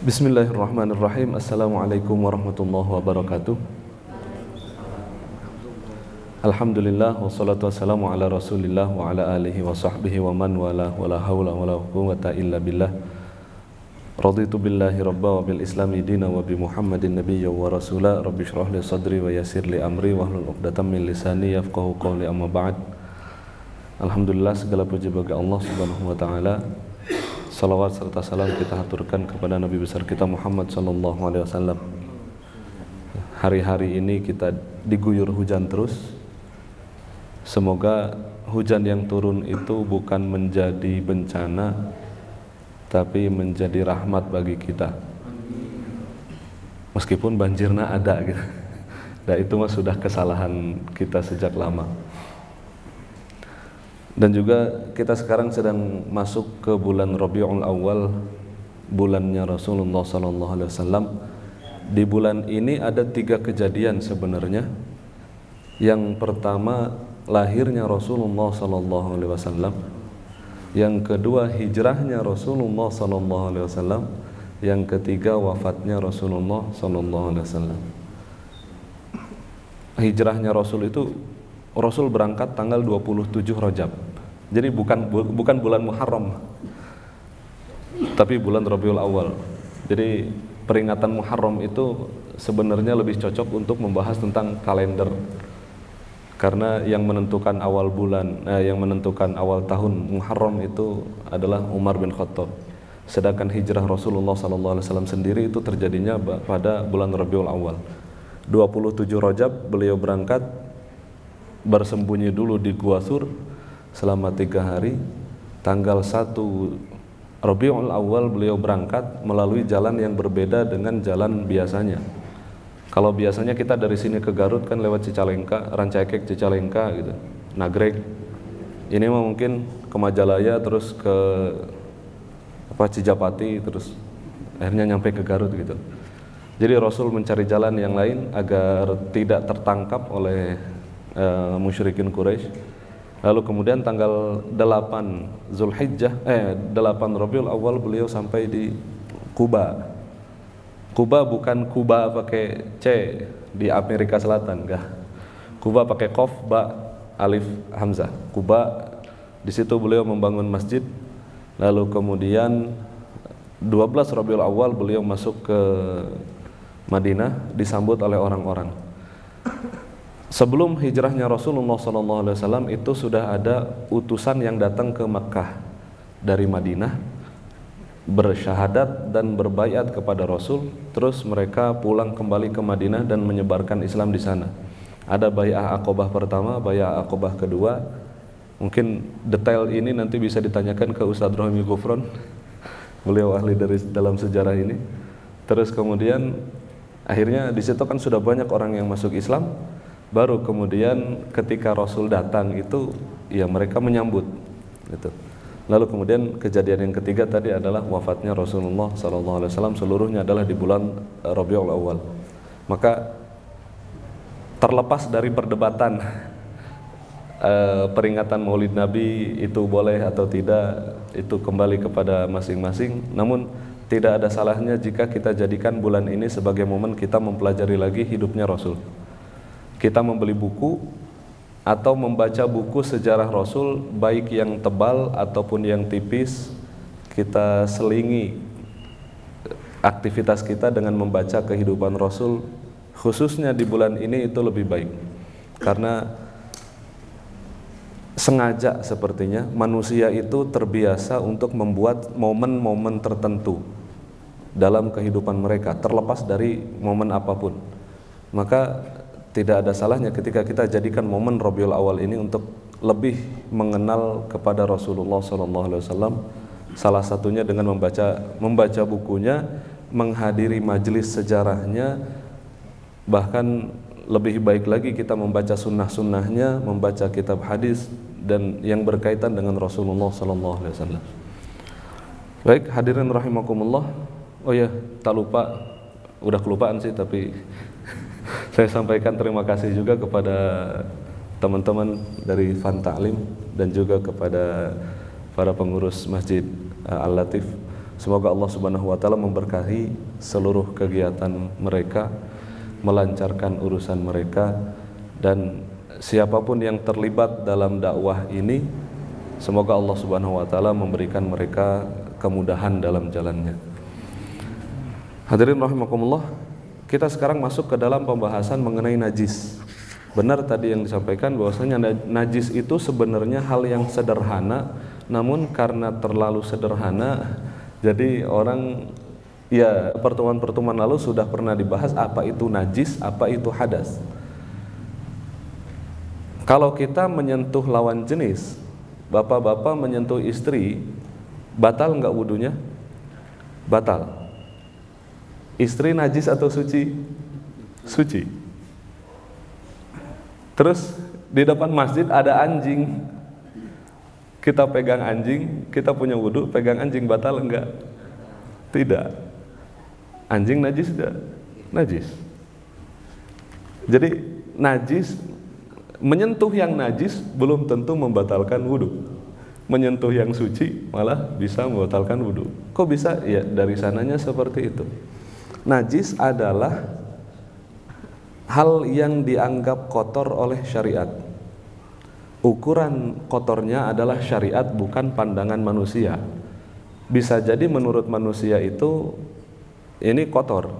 Bismillahirrahmanirrahim. Assalamualaikum warahmatullahi wabarakatuh. Alhamdulillah wassalatu wassalamu ala Rasulillah wa ala alihi wa sahbihi wa man wala wala haula wala quwwata illa billah. Raditu billahi rabba wa bil islami dina wa bi Muhammadin nabiyya wa rasula. Rabbi shrah li sadri wa yassir li amri wahlul 'uqdatam min lisani yafqahu qawli, amma ba'd. Alhamdulillah, segala puji bagi Allah Subhanahu wa taala. Salawat serta salam kita haturkan kepada Nabi besar kita Muhammad sallallahu alaihi wasallam. Hari-hari ini kita diguyur hujan terus. Semoga hujan yang turun itu bukan menjadi bencana, tapi menjadi rahmat bagi kita. Meskipun banjirnya ada gitu. Dan itu mah sudah kesalahan kita sejak lama. Dan juga kita sekarang sedang masuk ke bulan Rabiul Awal, bulannya Rasulullah sallallahu alaihi wasallam. Di bulan ini ada 3 kejadian sebenarnya. Yang pertama, lahirnya Rasulullah sallallahu alaihi wasallam. Yang kedua, hijrahnya Rasulullah sallallahu alaihi wasallam. Yang ketiga, wafatnya Rasulullah sallallahu alaihi wasallam. Hijrahnya Rasul itu, Rasul berangkat tanggal 27 Rajab. Jadi bukan bulan Muharram, tapi bulan Rabiul Awal. Jadi peringatan Muharram itu sebenarnya lebih cocok untuk membahas tentang kalender. Karena yang menentukan awal bulan, yang menentukan awal tahun Muharram itu adalah Umar bin Khattab. Sedangkan hijrah Rasulullah SAW sendiri itu terjadinya pada bulan Rabiul Awal. 27 Rajab beliau berangkat, bersembunyi dulu di Gua Sur selama 3 hari. Tanggal 1 Rabiul Awal beliau berangkat melalui jalan yang berbeda dengan jalan biasanya. Kalau biasanya kita dari sini ke Garut kan lewat Cicalengka, Rancaikek, Cicalengka gitu, Nagreg. Ini mah mungkin ke Majalaya terus ke Cijapati terus akhirnya nyampe ke Garut gitu. Jadi Rasul mencari jalan yang lain agar tidak tertangkap oleh musyrikin Quraisy. Lalu kemudian tanggal 8 Zulhijjah, 8 Rabiul Awal beliau sampai di Kuba. Kuba bukan Kuba pakai C di Amerika Selatan, enggak. Kuba pakai Qaf, Ba, Alif, Hamzah. Kuba, di situ beliau membangun masjid. Lalu kemudian 12 Rabiul Awal beliau masuk ke Madinah, disambut oleh orang-orang. Sebelum hijrahnya Rasulullah SAW itu sudah ada utusan yang datang ke Makkah dari Madinah, bersyahadat dan berbaiat kepada Rasul. Terus mereka pulang kembali ke Madinah dan menyebarkan Islam di sana. Ada bai'ah Aqobah pertama, bai'ah Aqobah kedua. Mungkin detail ini nanti bisa ditanyakan ke Ustadz Rohmi Gufron. Beliau ahli dari dalam sejarah ini. Terus kemudian akhirnya di situ kan sudah banyak orang yang masuk Islam. Baru kemudian ketika Rasul datang itu ya mereka menyambut gitu. Lalu kemudian kejadian yang ketiga tadi adalah wafatnya Rasulullah SAW. Seluruhnya adalah di bulan Rabiul Awal. Maka terlepas dari perdebatan peringatan Maulid Nabi itu boleh atau tidak, itu kembali kepada masing-masing. Namun tidak ada salahnya jika kita jadikan bulan ini sebagai momen kita mempelajari lagi hidupnya Rasul. Kita membeli buku atau membaca buku sejarah Rasul, baik yang tebal ataupun yang tipis. Kita selingi aktivitas kita dengan membaca kehidupan Rasul, khususnya di bulan ini itu lebih baik. Karena sengaja sepertinya manusia itu terbiasa untuk membuat momen-momen tertentu dalam kehidupan mereka, terlepas dari momen apapun. Maka tidak ada salahnya ketika kita jadikan momen Rabiul Awal ini untuk lebih mengenal kepada Rasulullah SAW. Salah satunya dengan membaca bukunya, menghadiri majelis sejarahnya, bahkan lebih baik lagi kita membaca sunnah-sunnahnya, membaca kitab hadis dan yang berkaitan dengan Rasulullah SAW. Baik, hadirin rahimakumullah. Oh ya, tak lupa, udah kelupaan sih tapi saya sampaikan terima kasih juga kepada teman-teman dari Fan Ta'lim dan juga kepada para pengurus Masjid Al-Latif Semoga Allah Subhanahu wa taala memberkahi seluruh kegiatan mereka, melancarkan urusan mereka, dan siapapun yang terlibat dalam dakwah ini, semoga Allah Subhanahu wa taala memberikan mereka kemudahan dalam jalannya. Hadirin rahimakumullah, kita sekarang masuk ke dalam pembahasan mengenai najis. Benar tadi yang disampaikan bahwasanya najis itu sebenarnya hal yang sederhana, namun karena terlalu sederhana, jadi orang, ya, pertemuan-pertemuan lalu sudah pernah dibahas apa itu najis, apa itu hadas. Kalau kita menyentuh lawan jenis, bapak-bapak menyentuh istri, batal nggak wudunya? Batal. Istri najis atau suci? Suci. Terus di depan masjid ada anjing, kita pegang anjing, kita punya wudu, pegang anjing, batal enggak? Tidak. Anjing najis tidak? Najis. Jadi najis, menyentuh yang najis belum tentu membatalkan wudu. Menyentuh yang suci malah bisa membatalkan wudu. Kok bisa? Ya dari sananya seperti itu. Najis adalah hal yang dianggap kotor oleh syariat. Ukuran kotornya adalah syariat, bukan pandangan manusia. Bisa jadi menurut manusia itu ini kotor.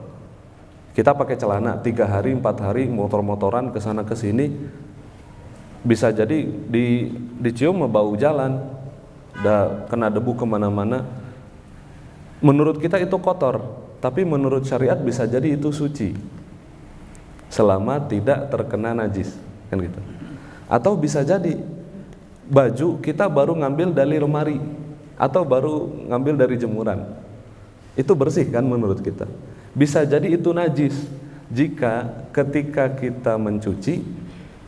Kita pakai celana 3 hari 4 hari motor-motoran kesana kesini, bisa jadi dicium bau jalan, udah kena debu kemana-mana. Menurut kita itu kotor, tapi menurut syariat bisa jadi itu suci selama tidak terkena najis, kan gitu. Atau bisa jadi baju kita baru ngambil dari lemari atau baru ngambil dari jemuran, itu bersih kan menurut kita. Bisa jadi itu najis jika ketika kita mencuci,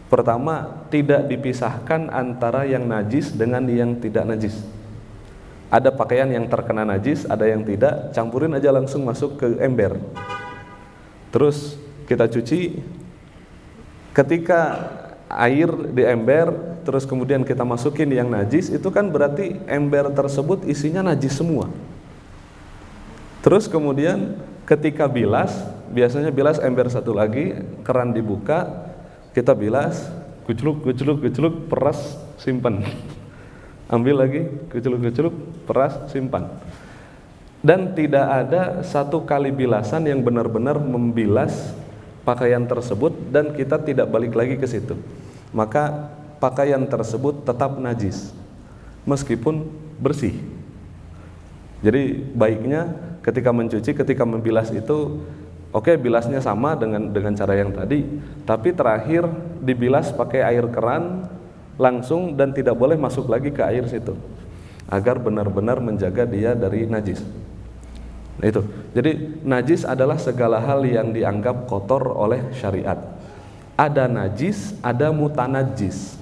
pertama tidak dipisahkan antara yang najis dengan yang tidak najis. Ada pakaian yang terkena najis, ada yang tidak, campurin aja langsung masuk ke ember, terus kita cuci. Ketika air di ember terus kemudian kita masukin yang najis, itu kan berarti ember tersebut isinya najis semua. Terus kemudian ketika bilas, biasanya bilas ember satu lagi, keran dibuka, kita bilas, kuceluk, peras, simpan. Ambil lagi, kuceluk, peras, simpan. Dan tidak ada satu kali bilasan yang benar-benar membilas pakaian tersebut dan kita tidak balik lagi ke situ. Maka pakaian tersebut tetap najis meskipun bersih. Jadi baiknya ketika mencuci, ketika membilas itu oke, bilasnya sama dengan cara yang tadi, tapi terakhir dibilas pakai air keran langsung dan tidak boleh masuk lagi ke air situ, agar benar-benar menjaga dia dari najis. Nah itu. Jadi najis adalah segala hal yang dianggap kotor oleh syariat. Ada najis, ada mutanajis.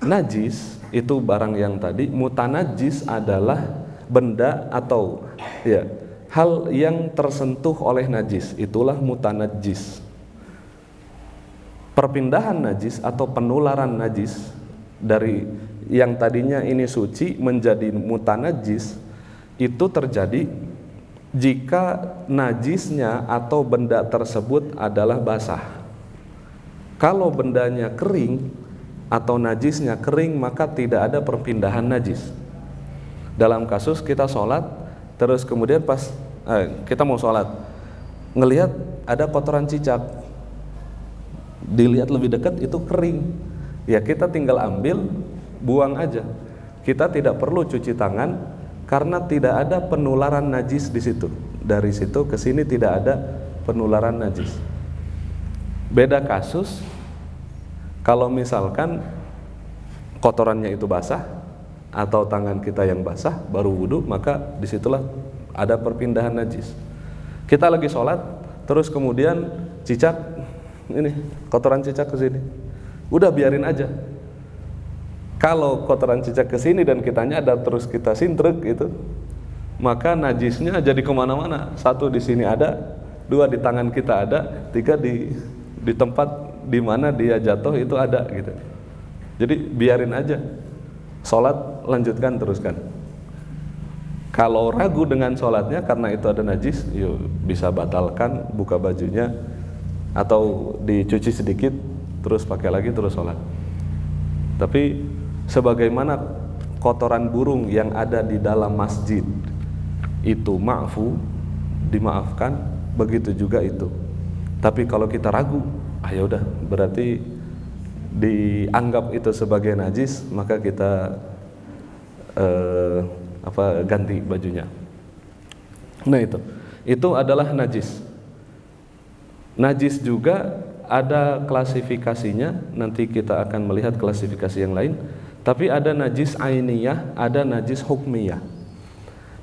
Najis itu barang yang tadi, mutanajis adalah benda atau ya hal yang tersentuh oleh najis. Itulah mutanajis. Perpindahan najis atau penularan najis dari yang tadinya ini suci menjadi mutanajis itu terjadi jika najisnya atau benda tersebut adalah basah. Kalau bendanya kering atau najisnya kering, maka tidak ada perpindahan najis. Dalam kasus kita sholat, terus kemudian pas kita mau sholat, ngelihat ada kotoran cicak, dilihat lebih dekat itu kering, ya kita tinggal ambil, buang aja. Kita tidak perlu cuci tangan, karena tidak ada penularan najis di situ. Dari situ ke sini tidak ada penularan najis. Beda kasus kalau misalkan kotorannya itu basah atau tangan kita yang basah baru wudu, maka disitulah ada perpindahan najis. Kita lagi sholat, terus kemudian cicak, ini kotoran cicak ke sini, udah biarin aja. Kalau kotoran cicak ke sini dan kita nyadar terus kita sintrek itu, maka najisnya jadi kemana-mana. 1 di sini ada, 2 di tangan kita ada, 3 di tempat di mana dia jatuh itu ada gitu. Jadi biarin aja, sholat lanjutkan teruskan. Kalau ragu dengan sholatnya karena itu ada najis, yuk bisa batalkan, buka bajunya atau dicuci sedikit terus pakai lagi terus sholat. Tapi sebagaimana kotoran burung yang ada di dalam masjid itu ma'fu, dimaafkan, begitu juga itu. Tapi kalau kita ragu, ya udah berarti dianggap itu sebagai najis, maka kita ganti bajunya. Nah itu adalah najis. Najis juga ada klasifikasinya, nanti kita akan melihat klasifikasi yang lain. Tapi ada najis ainiyah, ada najis hukmiyah.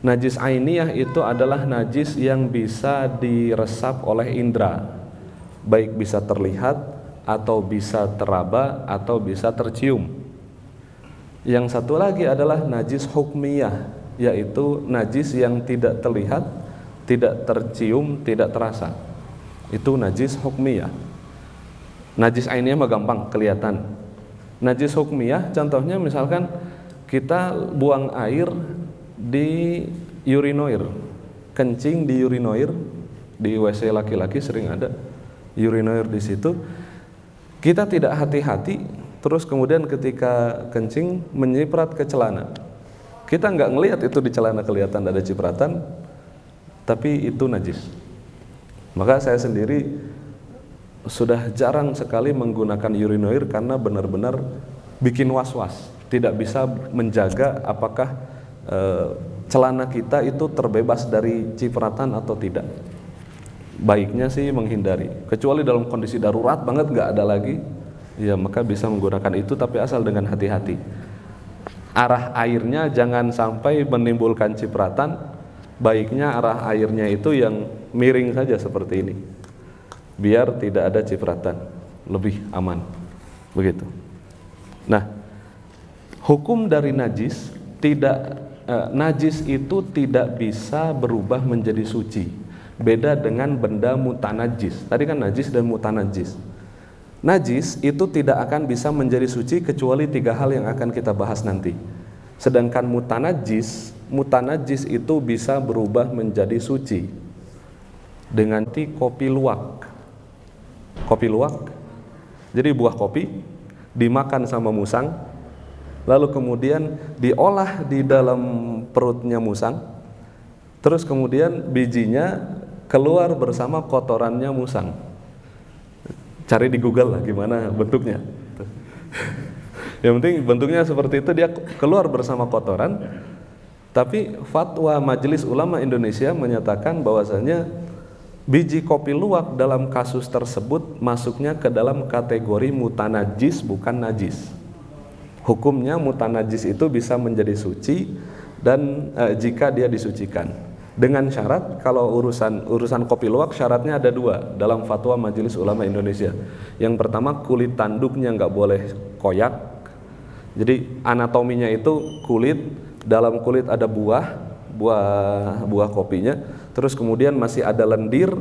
Najis ainiyah itu adalah najis yang bisa diresap oleh indera, baik bisa terlihat atau bisa teraba atau bisa tercium. Yang satu lagi adalah najis hukmiyah, yaitu najis yang tidak terlihat, tidak tercium, tidak terasa. Itu najis hukmiyah. Najis ainiyah mah gampang kelihatan. Najis hukmiyah contohnya misalkan kita buang air di urinoir, kencing di urinoir, di WC laki-laki sering ada urinoir di situ. Kita tidak hati-hati, terus kemudian ketika kencing menyiprat ke celana. Kita nggak ngelihat itu di celana kelihatan ada cipratan, tapi itu najis. Maka saya sendiri sudah jarang sekali menggunakan urinoir karena benar-benar bikin was-was, tidak bisa menjaga apakah celana kita itu terbebas dari cipratan atau tidak. Baiknya sih menghindari, kecuali dalam kondisi darurat banget nggak ada lagi, ya maka bisa menggunakan itu, tapi asal dengan hati-hati. Arah airnya jangan sampai menimbulkan cipratan, baiknya arah airnya itu yang miring saja seperti ini, biar tidak ada cipratan, lebih aman, begitu. Nah, hukum dari najis najis itu tidak bisa berubah menjadi suci. Beda dengan benda mutanajis. Tadi kan najis dan mutanajis. Najis itu tidak akan bisa menjadi suci kecuali 3 hal yang akan kita bahas nanti. Sedangkan mutanajis itu bisa berubah menjadi suci dengan kopi luwak. Kopi luwak, jadi buah kopi dimakan sama musang, lalu kemudian diolah di dalam perutnya musang, terus kemudian bijinya keluar bersama kotorannya musang. Cari di Google lah gimana bentuknya. Yang penting bentuknya seperti itu, dia keluar bersama kotoran. Tapi fatwa Majelis Ulama Indonesia menyatakan bahwasanya biji kopi luwak dalam kasus tersebut masuknya ke dalam kategori mutanajis, bukan najis. Hukumnya mutanajis itu bisa menjadi suci dan jika dia disucikan. Dengan syarat, kalau urusan kopi luwak syaratnya ada 2 dalam fatwa Majelis Ulama Indonesia. Yang pertama, kulit tanduknya nggak boleh koyak. Jadi anatominya itu kulit, dalam kulit ada buah kopinya, terus kemudian masih ada lendir.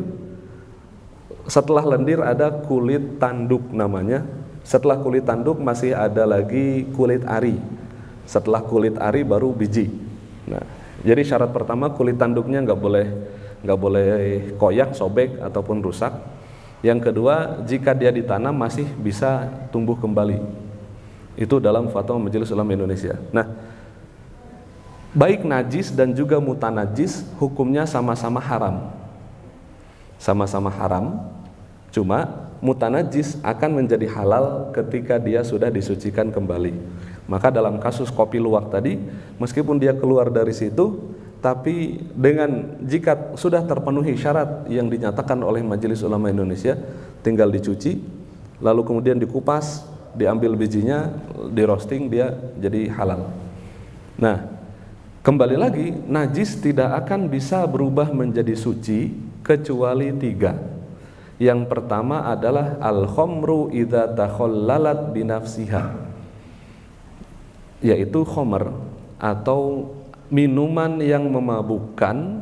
Setelah lendir ada kulit tanduk namanya. Setelah kulit tanduk masih ada lagi kulit ari. Setelah kulit ari baru biji. Nah, jadi syarat pertama kulit tanduknya nggak boleh koyak, sobek ataupun rusak. Yang kedua, jika dia ditanam masih bisa tumbuh kembali. Itu dalam fatwa Majelis Ulama Indonesia. Nah, baik najis dan juga mutanajis hukumnya sama-sama haram. Sama-sama haram. Cuma mutanajis akan menjadi halal ketika dia sudah disucikan kembali. Maka dalam kasus kopi luwak tadi, meskipun dia keluar dari situ, tapi jika sudah terpenuhi syarat yang dinyatakan oleh Majelis Ulama Indonesia, tinggal dicuci, lalu kemudian dikupas, diambil bijinya, di roasting, dia jadi halal. Nah, kembali lagi, najis tidak akan bisa berubah menjadi suci kecuali 3. Yang pertama adalah al-khamru idza takhallalat binafsiha, yaitu khamr atau minuman yang memabukkan,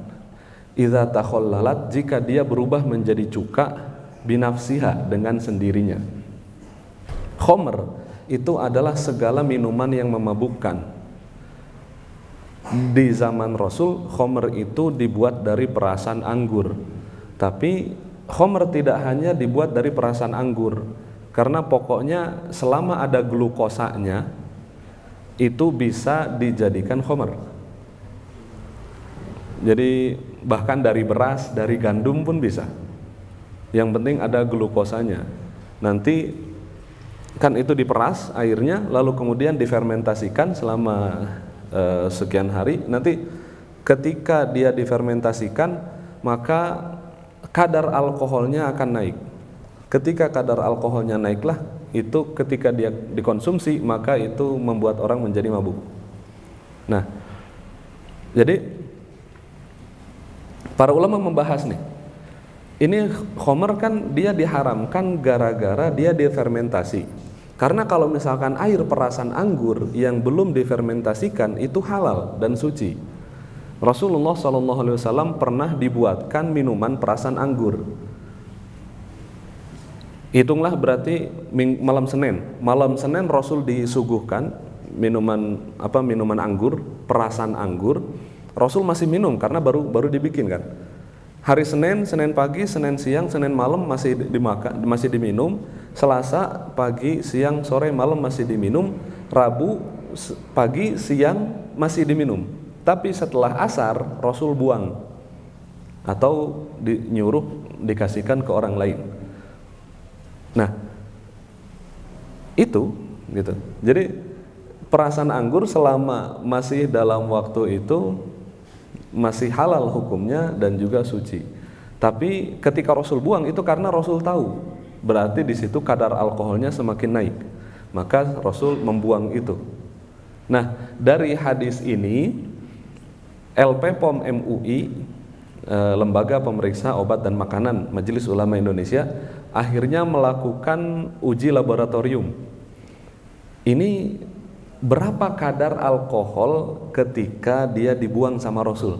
idza takhallalat, jika dia berubah menjadi cuka, binafsiha, dengan sendirinya. Khamr itu adalah segala minuman yang memabukkan. Di zaman Rasul, khomer itu dibuat dari perasan anggur. Tapi khomer tidak hanya dibuat dari perasan anggur, karena pokoknya selama ada glukosanya itu bisa dijadikan khomer. Jadi bahkan dari beras, dari gandum pun bisa. Yang penting ada glukosanya. Nanti kan itu diperas airnya, lalu kemudian difermentasikan selama sekian hari. Nanti ketika dia difermentasikan, maka kadar alkoholnya akan naik. Ketika kadar alkoholnya naiklah, itu ketika dia dikonsumsi, maka itu membuat orang menjadi mabuk. Nah, jadi para ulama membahas nih, ini khomer kan dia diharamkan gara-gara dia difermentasi. Karena kalau misalkan air perasan anggur yang belum difermentasikan itu halal dan suci. Rasulullah SAW pernah dibuatkan minuman perasan anggur. Hitunglah berarti malam Senin. Malam Senin Rasul disuguhkan minuman anggur, perasan anggur. Rasul masih minum karena baru dibikin kan. Hari Senin, Senin pagi, Senin siang, Senin malam masih diminum. Selasa pagi, siang, sore, malam masih diminum. Rabu pagi, siang masih diminum. Tapi setelah asar Rasul buang atau nyuruh dikasihkan ke orang lain. Nah, itu gitu. Jadi perasan anggur selama masih dalam waktu itu masih halal hukumnya dan juga suci. Tapi ketika Rasul buang itu karena Rasul tahu, berarti di situ kadar alkoholnya semakin naik. Maka Rasul membuang itu. Nah, dari hadis ini LP POM MUI, Lembaga Pemeriksa Obat dan Makanan Majelis Ulama Indonesia, akhirnya melakukan uji laboratorium. Ini berapa kadar alkohol ketika dia dibuang sama Rasul.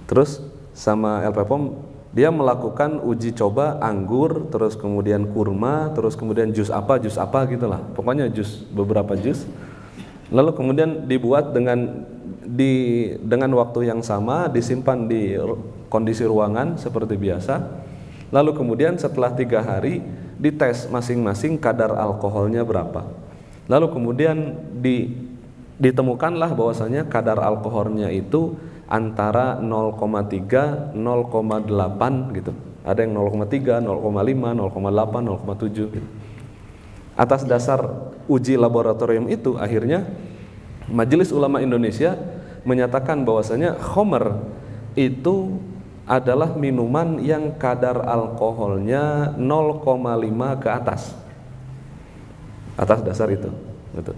Terus sama LP POM dia melakukan uji coba anggur, terus kemudian kurma, terus kemudian jus apa gitulah. Pokoknya beberapa jus. Lalu kemudian dibuat dengan waktu yang sama, disimpan di kondisi ruangan seperti biasa. Lalu kemudian setelah 3 hari dites masing-masing kadar alkoholnya berapa. Lalu kemudian ditemukanlah bahwasanya kadar alkoholnya itu antara 0,3, 0,8 gitu. Ada yang 0,3, 0,5, 0,8, 0,7 gitu. Atas dasar uji laboratorium itu akhirnya Majelis Ulama Indonesia menyatakan bahwasanya khomer itu adalah minuman yang kadar alkoholnya 0,5 ke atas. Atas dasar itu, gitu.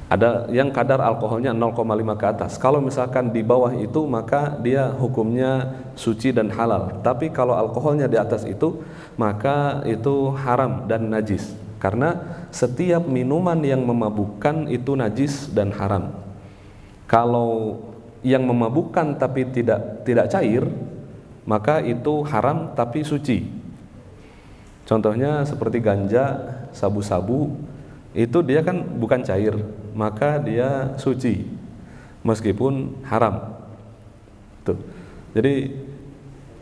Ada yang kadar alkoholnya 0,5 ke atas. Kalau misalkan di bawah itu maka dia hukumnya suci dan halal. Tapi kalau alkoholnya di atas itu maka itu haram dan najis. Karena setiap minuman yang memabukkan itu najis dan haram. Kalau yang memabukkan tapi tidak cair, maka itu haram tapi suci. Contohnya seperti ganja, sabu-sabu, itu dia kan bukan cair, maka dia suci meskipun haram. Tuh. Jadi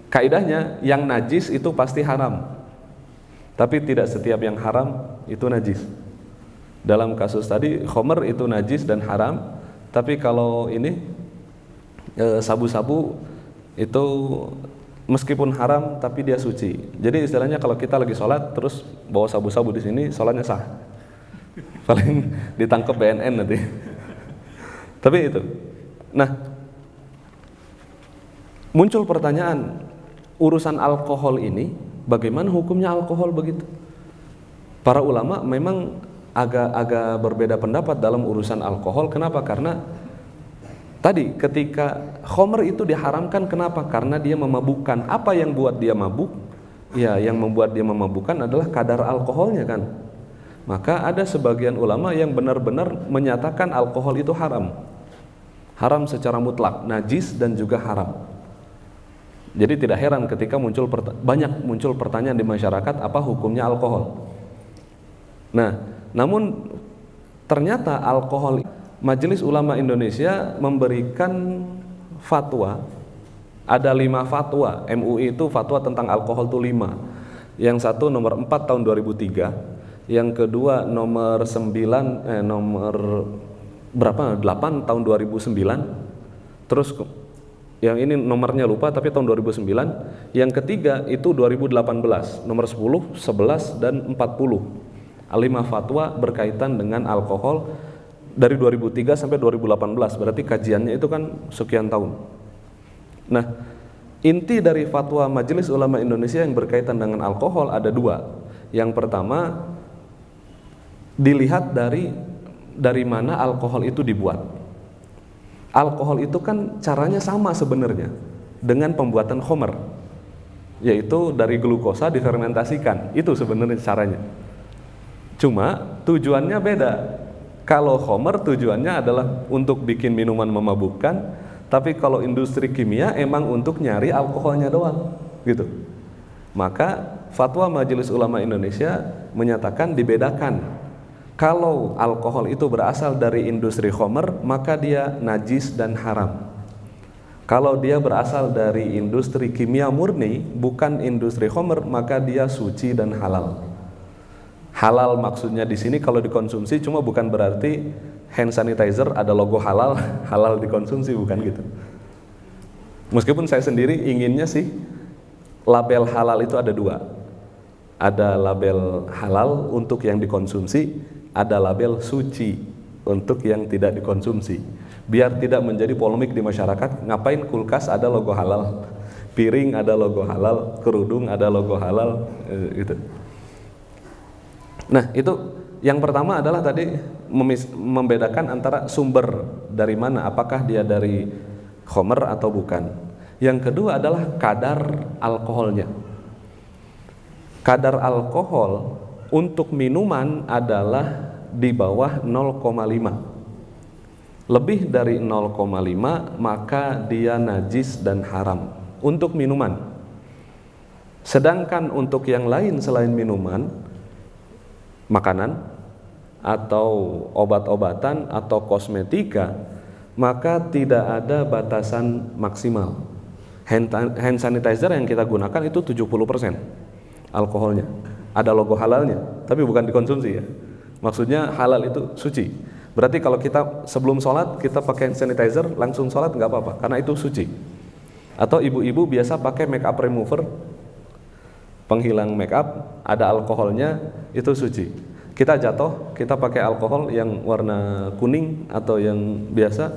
kaidahnya yang najis itu pasti haram. Tapi tidak setiap yang haram itu najis. Dalam kasus tadi khomer itu najis dan haram, tapi kalau ini sabu-sabu itu meskipun haram tapi dia suci. Jadi istilahnya kalau kita lagi sholat terus bawa sabu-sabu di sini, sholatnya sah. Paling ditangkap BNN nanti. Tapi itu. Nah, muncul pertanyaan, urusan alkohol ini, bagaimana hukumnya alkohol begitu? Para ulama memang agak berbeda pendapat dalam urusan alkohol. Kenapa? Karena tadi ketika khomer itu diharamkan, kenapa? Karena dia memabukkan. Apa yang buat dia mabuk? Ya, yang membuat dia memabukkan adalah kadar alkoholnya kan. Maka ada sebagian ulama yang benar-benar menyatakan alkohol itu haram. Haram secara mutlak, najis dan juga haram. Jadi tidak heran ketika banyak muncul pertanyaan di masyarakat, apa hukumnya alkohol? Nah, namun ternyata alkohol Majelis Ulama Indonesia memberikan fatwa, ada 5 fatwa. MUI itu fatwa tentang alkohol itu 5. Yang satu nomor 4 tahun 2003, yang kedua nomor 8 tahun 2009. Terus yang ini nomornya lupa tapi tahun 2009. Yang ketiga itu 2018, nomor 10, 11 dan 40. 5 fatwa berkaitan dengan alkohol dari 2003 sampai 2018. Berarti kajiannya itu kan sekian tahun. Nah, inti dari fatwa Majelis Ulama Indonesia yang berkaitan dengan alkohol ada 2. Yang pertama, dilihat dari mana alkohol itu dibuat. Alkohol itu kan caranya sama sebenarnya dengan pembuatan khamr, yaitu dari glukosa difermentasikan. Itu sebenarnya caranya. Cuma tujuannya beda. Kalau khamr tujuannya adalah untuk bikin minuman memabukkan, tapi kalau industri kimia emang untuk nyari alkoholnya doang, gitu. Maka fatwa Majelis Ulama Indonesia menyatakan dibedakan. Kalau alkohol itu berasal dari industri khamr, maka dia najis dan haram. Kalau dia berasal dari industri kimia murni, bukan industri khamr, maka dia suci dan halal. Halal maksudnya di sini kalau dikonsumsi, cuma bukan berarti hand sanitizer ada logo halal, halal dikonsumsi, bukan gitu. Meskipun saya sendiri inginnya sih label halal itu ada 2. Ada label halal untuk yang dikonsumsi, ada label suci untuk yang tidak dikonsumsi. Biar tidak menjadi polemik di masyarakat, ngapain kulkas ada logo halal, piring ada logo halal, kerudung ada logo halal, gitu. Nah, itu yang pertama adalah tadi membedakan antara sumber dari mana, apakah dia dari khamr atau bukan. Yang kedua adalah kadar alkoholnya. Kadar alkohol untuk minuman adalah di bawah 0,5. Lebih dari 0,5 maka dia najis dan haram untuk minuman. Sedangkan untuk yang lain selain minuman, makanan atau obat-obatan atau kosmetika, maka tidak ada batasan maksimal. Hand sanitizer yang kita gunakan itu 70% alkoholnya. Ada logo halalnya, tapi bukan dikonsumsi ya. Maksudnya halal itu suci. Berarti kalau kita sebelum sholat kita pakai hand sanitizer langsung sholat nggak apa-apa, karena itu suci. Atau ibu-ibu biasa pakai make up remover, penghilang make up, ada alkoholnya, itu suci. Kita jatuh, kita pakai alkohol yang warna kuning atau yang biasa,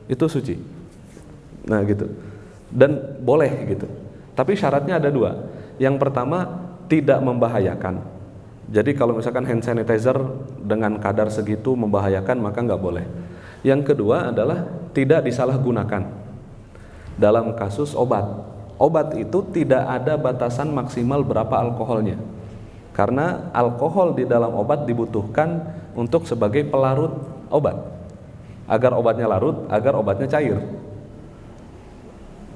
itu suci. Nah gitu. Dan boleh gitu. Tapi syaratnya ada 2. Yang pertama, tidak membahayakan. Jadi kalau misalkan hand sanitizer dengan kadar segitu membahayakan, maka nggak boleh. Yang kedua adalah tidak disalahgunakan. Dalam kasus obat, obat itu tidak ada batasan maksimal berapa alkoholnya. Karena alkohol di dalam obat dibutuhkan untuk sebagai pelarut obat, agar obatnya larut, agar obatnya cair.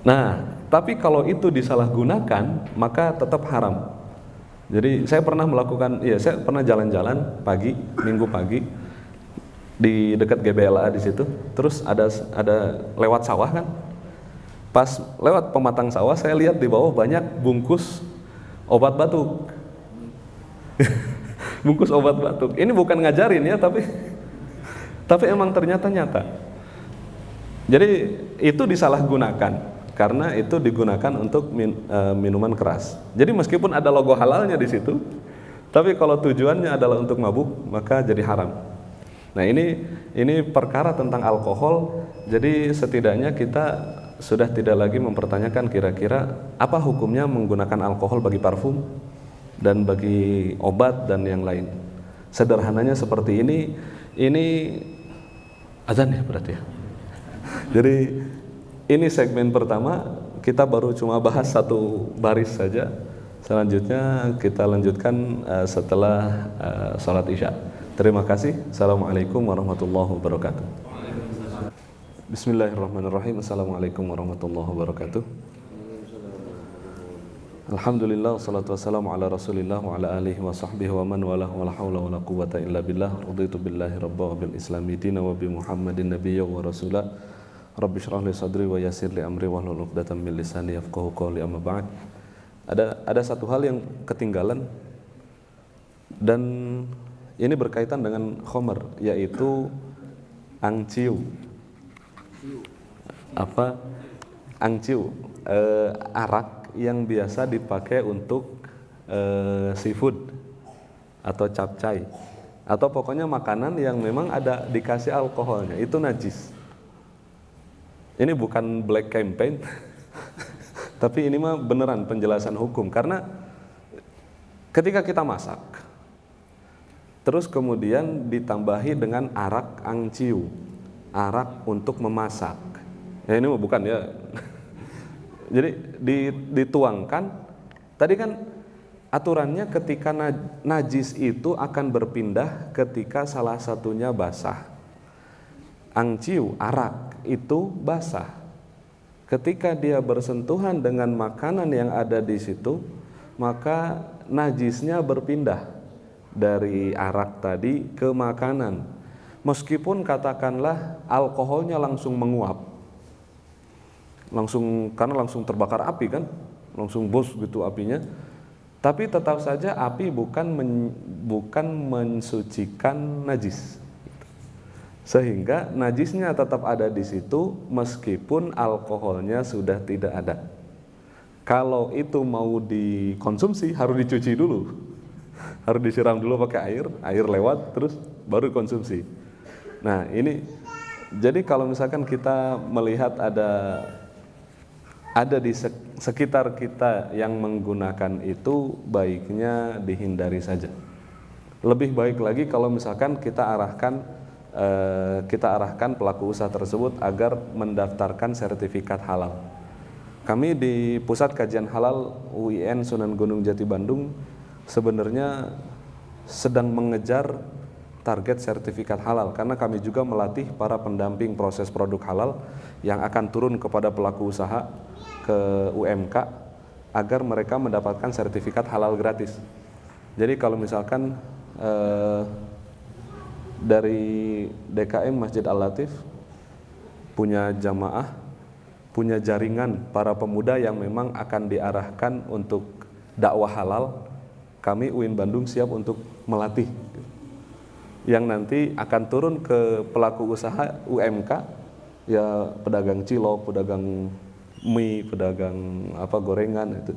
Nah, tapi kalau itu disalahgunakan, maka tetap haram. Jadi saya pernah jalan-jalan pagi, minggu pagi di dekat GBLA di situ. Terus ada lewat sawah kan. Pas lewat pematang sawah, saya lihat di bawah banyak bungkus obat batuk. Bungkus obat batuk. Ini bukan ngajarin ya, tapi emang ternyata nyata. Jadi itu disalahgunakan. Karena itu digunakan untuk minuman keras. Jadi meskipun ada logo halalnya di situ, tapi kalau tujuannya adalah untuk mabuk, maka jadi haram. Nah, ini perkara tentang alkohol. Jadi setidaknya kita sudah tidak lagi mempertanyakan kira-kira apa hukumnya menggunakan alkohol bagi parfum dan bagi obat dan yang lain. Sederhananya seperti ini. Ini azan ya berarti ya. Jadi ini segmen pertama, kita baru cuma bahas satu baris saja. Selanjutnya kita lanjutkan setelah salat Isya. Terima kasih. Assalamualaikum warahmatullahi wabarakatuh. Bismillahirrahmanirrahim. Assalamualaikum warahmatullahi wabarakatuh. Alhamdulillah, wassalatu wassalamu ala rasulillah wa ala alihi wa sahbihi wa man walah wa la hawla wa la quwwata illa billah. Raditu billahi rabba wa bil islami dina wa bi muhammadin nabiyya wa rasula. Rabbi syrah li sadri wa yassir li amri wa hlul 'uqdatam min lisani yafqahu qawli, amma ba'd. Ada satu hal yang ketinggalan dan ini berkaitan dengan khomer, yaitu angciu. Apa? Angciu, arak yang biasa dipakai untuk seafood atau capcay, atau pokoknya makanan yang memang ada dikasih alkoholnya, itu najis. Ini bukan black campaign tapi ini mah beneran penjelasan hukum. Karena ketika kita masak terus kemudian ditambahi dengan arak angciu, arak untuk memasak, ya ini mah bukan ya. Jadi dituangkan, tadi kan aturannya ketika najis itu akan berpindah ketika salah satunya basah. Angciu, arak itu basah. Ketika dia bersentuhan dengan makanan yang ada di situ, maka najisnya berpindah dari arak tadi ke makanan. Meskipun katakanlah alkoholnya langsung menguap, karena langsung terbakar api kan, langsung bos gitu apinya, tapi tetap saja api bukan mensucikan najis, sehingga najisnya tetap ada di situ meskipun alkoholnya sudah tidak ada. Kalau itu mau dikonsumsi harus dicuci dulu, harus disiram dulu pakai air lewat terus baru konsumsi. Nah ini, jadi kalau misalkan kita melihat ada di sekitar kita yang menggunakan itu, baiknya dihindari saja. Lebih baik lagi kalau misalkan kita arahkan pelaku usaha tersebut agar mendaftarkan sertifikat halal. Kami di Pusat Kajian Halal UIN Sunan Gunung Jati Bandung sebenarnya sedang mengejar target sertifikat halal, karena kami juga melatih para pendamping proses produk halal yang akan turun kepada pelaku usaha ke UMK agar mereka mendapatkan sertifikat halal gratis. Jadi kalau misalkan dari DKM Masjid Al-Latif punya jamaah, punya jaringan para pemuda yang memang akan diarahkan untuk dakwah halal, kami UIN Bandung siap untuk melatih, yang nanti akan turun ke pelaku usaha UMK, ya pedagang cilok, pedagang mie, pedagang gorengan, itu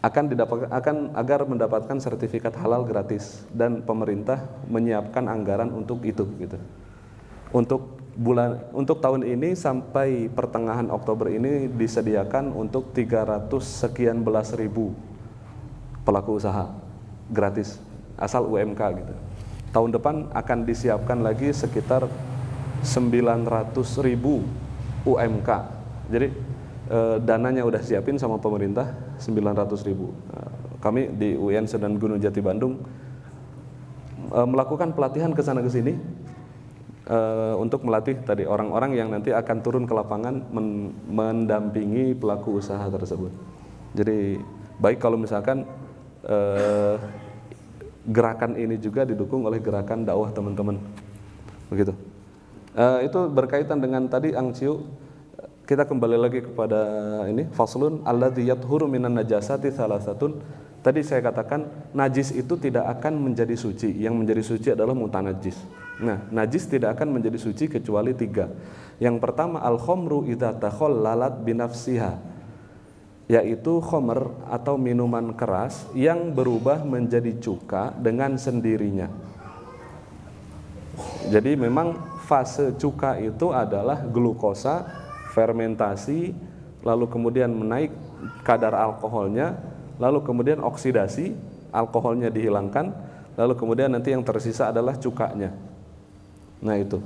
akan agar mendapatkan sertifikat halal gratis, dan pemerintah menyiapkan anggaran untuk itu gitu. Untuk tahun ini sampai pertengahan Oktober ini disediakan untuk 300 sekian belas ribu pelaku usaha gratis asal UMK gitu. Tahun depan akan disiapkan lagi sekitar 900 ribu UMK. Jadi dananya udah siapin sama pemerintah 900 ribu. Kami di UIN Sunan Gunung Jati Bandung melakukan pelatihan ke sana ke sini untuk melatih tadi orang-orang yang nanti akan turun ke lapangan mendampingi pelaku usaha tersebut. Jadi baik kalau misalkan gerakan ini juga didukung oleh gerakan dakwah teman-teman, begitu. Itu berkaitan dengan tadi angciu. Kita kembali lagi kepada ini, faslun alladzi yathuru minan najasati salasatun. Tadi saya katakan najis itu tidak akan menjadi suci, yang menjadi suci adalah mutanajis. Nah, najis tidak akan menjadi suci kecuali 3. Yang pertama, al-khamru idza takhallalat binafsiha, yaitu khomer atau minuman keras yang berubah menjadi cuka dengan sendirinya. Jadi memang fase cuka itu adalah glukosa, fermentasi, lalu kemudian menaik kadar alkoholnya, lalu kemudian oksidasi, alkoholnya dihilangkan, lalu kemudian nanti yang tersisa adalah cukanya. Nah itu.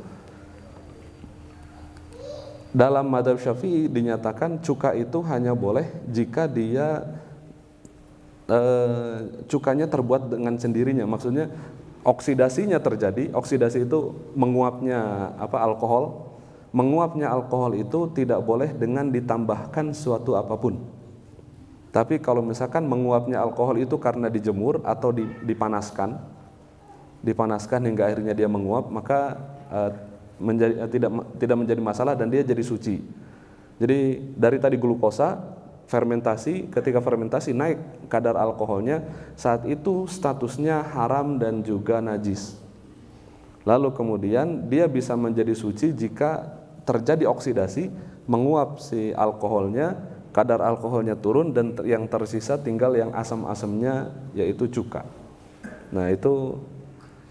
Dalam mazhab Syafi'i dinyatakan cuka itu hanya boleh jika dia cukanya terbuat dengan sendirinya. Maksudnya oksidasinya terjadi. Oksidasi itu menguapnya alkohol. Menguapnya alkohol itu tidak boleh dengan ditambahkan suatu apapun. Tapi kalau misalkan menguapnya alkohol itu karena dijemur atau dipanaskan hingga akhirnya dia menguap, maka tidak menjadi masalah dan dia jadi suci. Jadi dari tadi glukosa, ketika fermentasi naik kadar alkoholnya, saat itu statusnya haram dan juga najis. Lalu kemudian dia bisa menjadi suci jika terjadi oksidasi, menguap si alkoholnya, kadar alkoholnya turun dan yang tersisa tinggal yang asam-asamnya, yaitu cuka. Nah, itu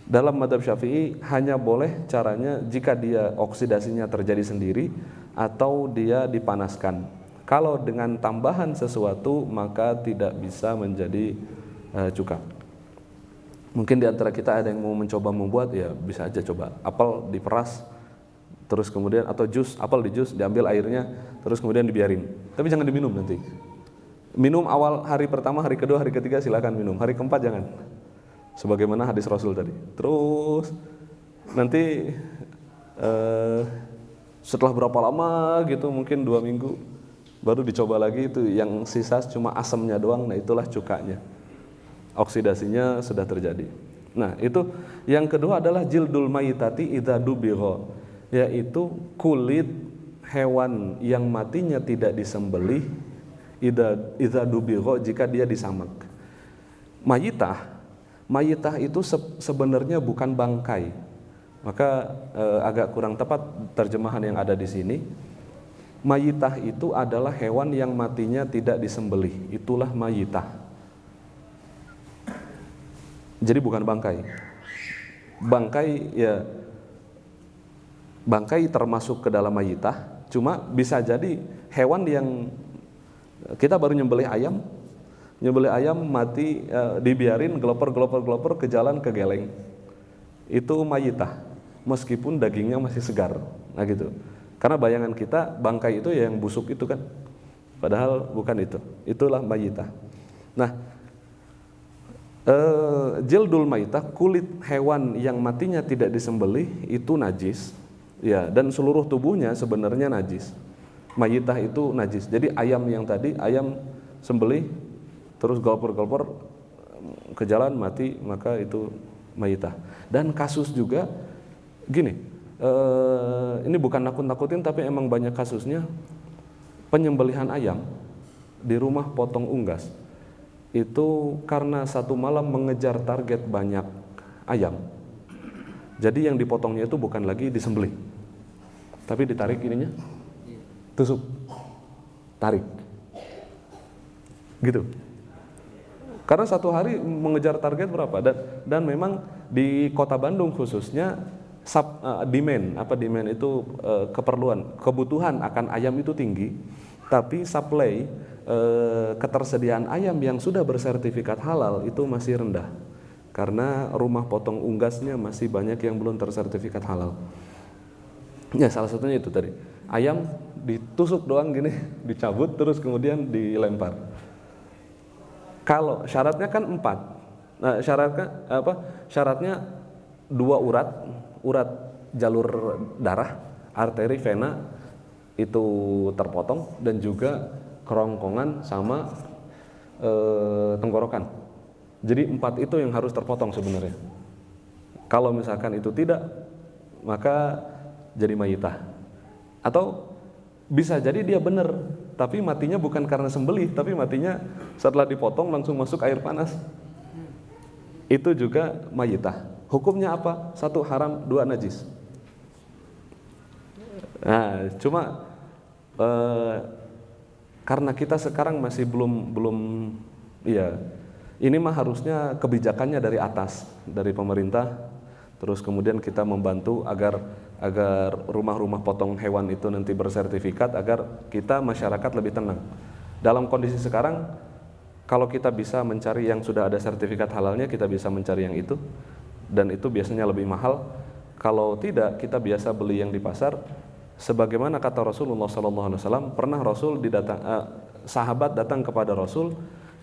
dalam mazhab Syafi'i hanya boleh caranya jika dia oksidasinya terjadi sendiri atau dia dipanaskan. Kalau dengan tambahan sesuatu maka tidak bisa menjadi cuka. Mungkin di antara kita ada yang mau mencoba membuat, ya bisa aja coba. Apel diperas, terus kemudian atau apel di jus, diambil airnya, terus kemudian dibiarin. Tapi jangan diminum nanti. Minum awal hari pertama, hari kedua, hari ketiga silakan minum. Hari keempat jangan. Sebagaimana hadis Rasul tadi. Terus nanti setelah berapa lama gitu, mungkin 2 minggu, baru dicoba lagi, itu yang sisa cuma asamnya doang. Nah, itulah cukanya. Oksidasinya sudah terjadi. Nah, itu yang kedua adalah jildul mayitati idza dubigha, yaitu kulit hewan yang matinya tidak disembelih idza dubigha, jika dia disamak. Mayitah itu sebenarnya bukan bangkai. Maka agak kurang tepat terjemahan yang ada di sini. Mayitah itu adalah hewan yang matinya tidak disembelih. Itulah mayitah. Jadi bukan bangkai. Bangkai termasuk ke dalam mayitah. Cuma bisa jadi hewan yang kita baru nyembelih ayam mati, dibiarin gelopor ke jalan, kegeleng. Itu mayitah. Meskipun dagingnya masih segar. Nah gitu. Karena bayangan kita bangkai itu yang busuk itu kan. Padahal bukan itu. Itulah mayitah. Nah, jildul mayitah, kulit hewan yang matinya tidak disembelih itu najis, ya, dan seluruh tubuhnya sebenarnya najis. Mayitah itu najis. Jadi ayam yang tadi, ayam sembelih terus golpor ke jalan mati, maka itu mayitah. Dan kasus juga gini, ini bukan nakut-nakutin tapi emang banyak kasusnya, penyembelihan ayam di rumah potong unggas. Itu karena satu malam mengejar target banyak ayam. Jadi yang dipotongnya itu bukan lagi disembelih, tapi ditarik ininya, tusuk, tarik, gitu. Karena satu hari mengejar target berapa, dan memang di Kota Bandung khususnya demand itu kebutuhan akan ayam itu tinggi, tapi supply ketersediaan ayam yang sudah bersertifikat halal itu masih rendah karena rumah potong unggasnya masih banyak yang belum tersertifikat halal. Ya, salah satunya itu tadi, ayam ditusuk doang gini, dicabut terus kemudian dilempar. Kalau syaratnya kan 4. Nah, syaratnya 2 urat jalur darah, arteri, vena itu terpotong, dan juga kerongkongan sama tenggorokan. Jadi 4 itu yang harus terpotong sebenarnya. Kalau misalkan itu tidak, maka jadi mayitah. Atau bisa jadi dia benar, tapi matinya bukan karena sembelih, tapi matinya setelah dipotong langsung masuk air panas. Itu juga mayitah. Hukumnya apa? 1 haram, 2 najis. Nah, cuma karena kita sekarang masih belum ini mah harusnya kebijakannya dari atas, dari pemerintah, terus kemudian kita membantu agar rumah-rumah potong hewan itu nanti bersertifikat, agar kita masyarakat lebih tenang. Dalam kondisi sekarang, kalau kita bisa mencari yang sudah ada sertifikat halalnya, kita bisa mencari yang itu, dan itu biasanya lebih mahal. Kalau tidak, kita biasa beli yang di pasar. Sebagaimana kata Rasulullah SAW, pernah sahabat datang kepada Rasul,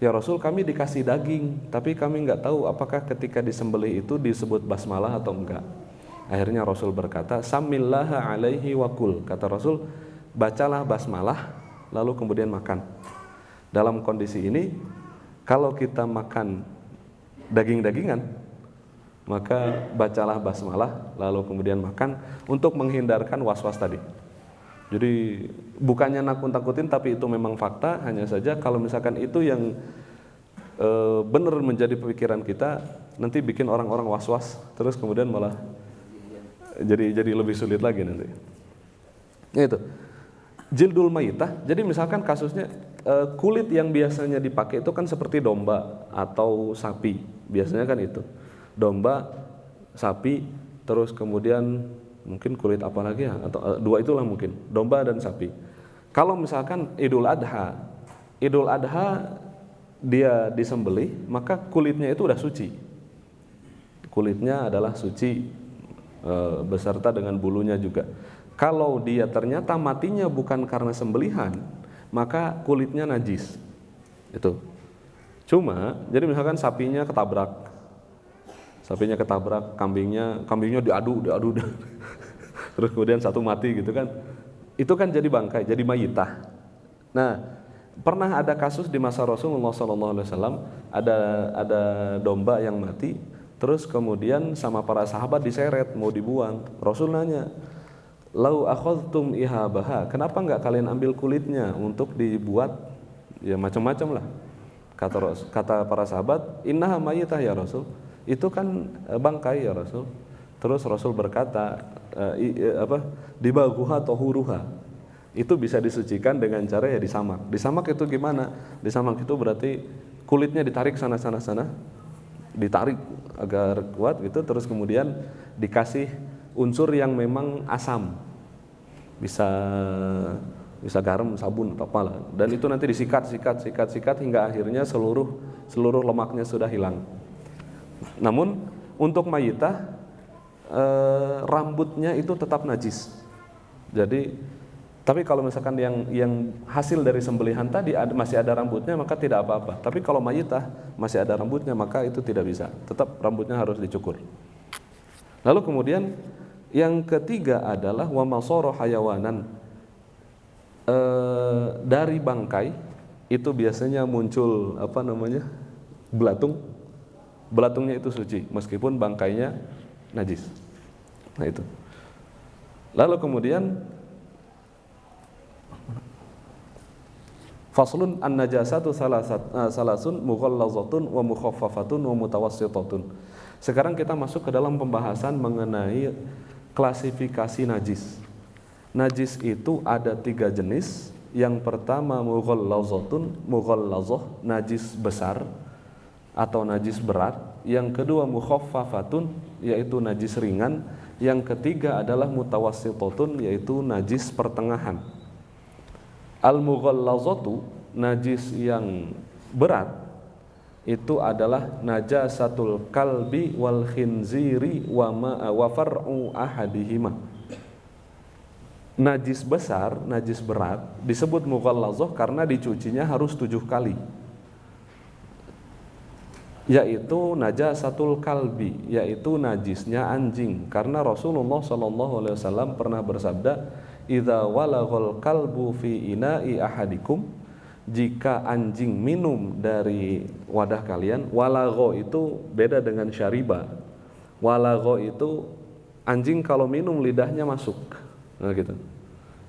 ya Rasul, kami dikasih daging, tapi kami nggak tahu apakah ketika disembelih itu disebut basmalah atau enggak. Akhirnya Rasul berkata, samillaha alaihi wakul. Kata Rasul, bacalah basmalah, lalu kemudian makan. Dalam kondisi ini, kalau kita makan daging-dagingan, maka bacalah basmalah lalu kemudian makan untuk menghindarkan was-was tadi. Jadi bukannya nakut-nakutin, tapi itu memang fakta. Hanya saja kalau misalkan itu yang benar menjadi pemikiran kita, nanti bikin orang-orang was-was, terus kemudian malah jadi lebih sulit lagi nanti. Itu jildul mayitah. Jadi misalkan kasusnya kulit yang biasanya dipakai itu kan seperti domba atau sapi, biasanya kan itu domba, sapi, terus kemudian mungkin kulit apa lagi ya, atau dua itulah mungkin, domba dan sapi. Kalau misalkan Idul Adha dia disembelih, maka kulitnya itu udah suci. Kulitnya adalah suci beserta dengan bulunya juga. Kalau dia ternyata matinya bukan karena sembelihan, maka kulitnya najis. Itu. Cuma, jadi misalkan sapinya ketabrak, kambingnya diadu, terus kemudian satu mati gitu kan, itu kan jadi bangkai, jadi mayitah. Nah, pernah ada kasus di masa Rasulullah SAW, ada domba yang mati, terus kemudian sama para sahabat diseret mau dibuang. Rasul nanya, lau akhadtum ihabaha, kenapa nggak kalian ambil kulitnya untuk dibuat ya macam-macam lah. Kata para sahabat, innaha mayitah ya Rasul, itu kan bangkai ya Rasul. Terus Rasul berkata, dibaguha tohuruha, itu bisa disucikan dengan cara ya disamak. Disamak itu gimana? Disamak itu berarti kulitnya ditarik sana, ditarik agar kuat gitu, terus kemudian dikasih unsur yang memang asam, bisa garam, sabun atau apalah, dan itu nanti disikat hingga akhirnya seluruh lemaknya sudah hilang. Namun untuk mayitah rambutnya itu tetap najis. Jadi, tapi kalau misalkan yang hasil dari sembelihan tadi masih ada rambutnya, maka tidak apa-apa. Tapi kalau mayitah masih ada rambutnya, maka itu tidak bisa. Tetap rambutnya harus dicukur. Lalu kemudian yang ketiga adalah wa masara hayawanan. Dari bangkai itu biasanya muncul belatung. Belatungnya itu suci meskipun bangkainya najis. Nah itu. Lalu kemudian faslun an-najasatu salasun mughallazatun wa mukhaffafatun wa mutawassitatun. Sekarang kita masuk ke dalam pembahasan mengenai klasifikasi najis. Najis itu ada 3 jenis. Yang pertama mughallazah, najis besar atau najis berat. Yang kedua mukhaffafatun, yaitu najis ringan. Yang ketiga adalah mutawassitatun, yaitu najis pertengahan. Al-mughallazatu, najis yang berat, itu adalah najasatul kalbi wal khinziri wa far'u ahadihima. Najis besar, najis berat disebut mughallazah karena dicucinya harus 7 kali, yaitu najasatul kalbi, yaitu najisnya anjing, karena Rasulullah SAW pernah bersabda, idza walaghal kalbu fi ina'i ahadikum, jika anjing minum dari wadah kalian. Walagho itu beda dengan syariba. Walagho itu anjing kalau minum lidahnya masuk. Nah gitu.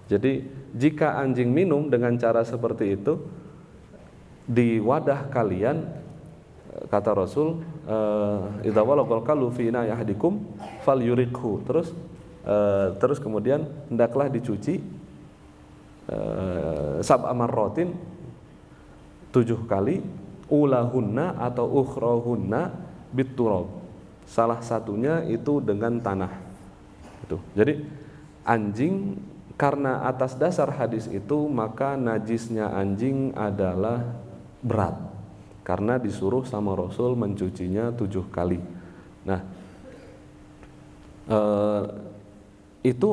Jadi jika anjing minum dengan cara seperti itu di wadah kalian, kata Rasul, idza walaghal kalbu fi ina'i ahadikum falyurikhu. Terus kemudian hendaklah dicuci sab'a marratin 7 kali, ulahunna atau ukhrahunna biturab, salah satunya itu dengan tanah. Itu. Jadi anjing, karena atas dasar hadis itu maka najisnya anjing adalah berat, karena disuruh sama Rasul mencucinya 7 kali. Nah, itu.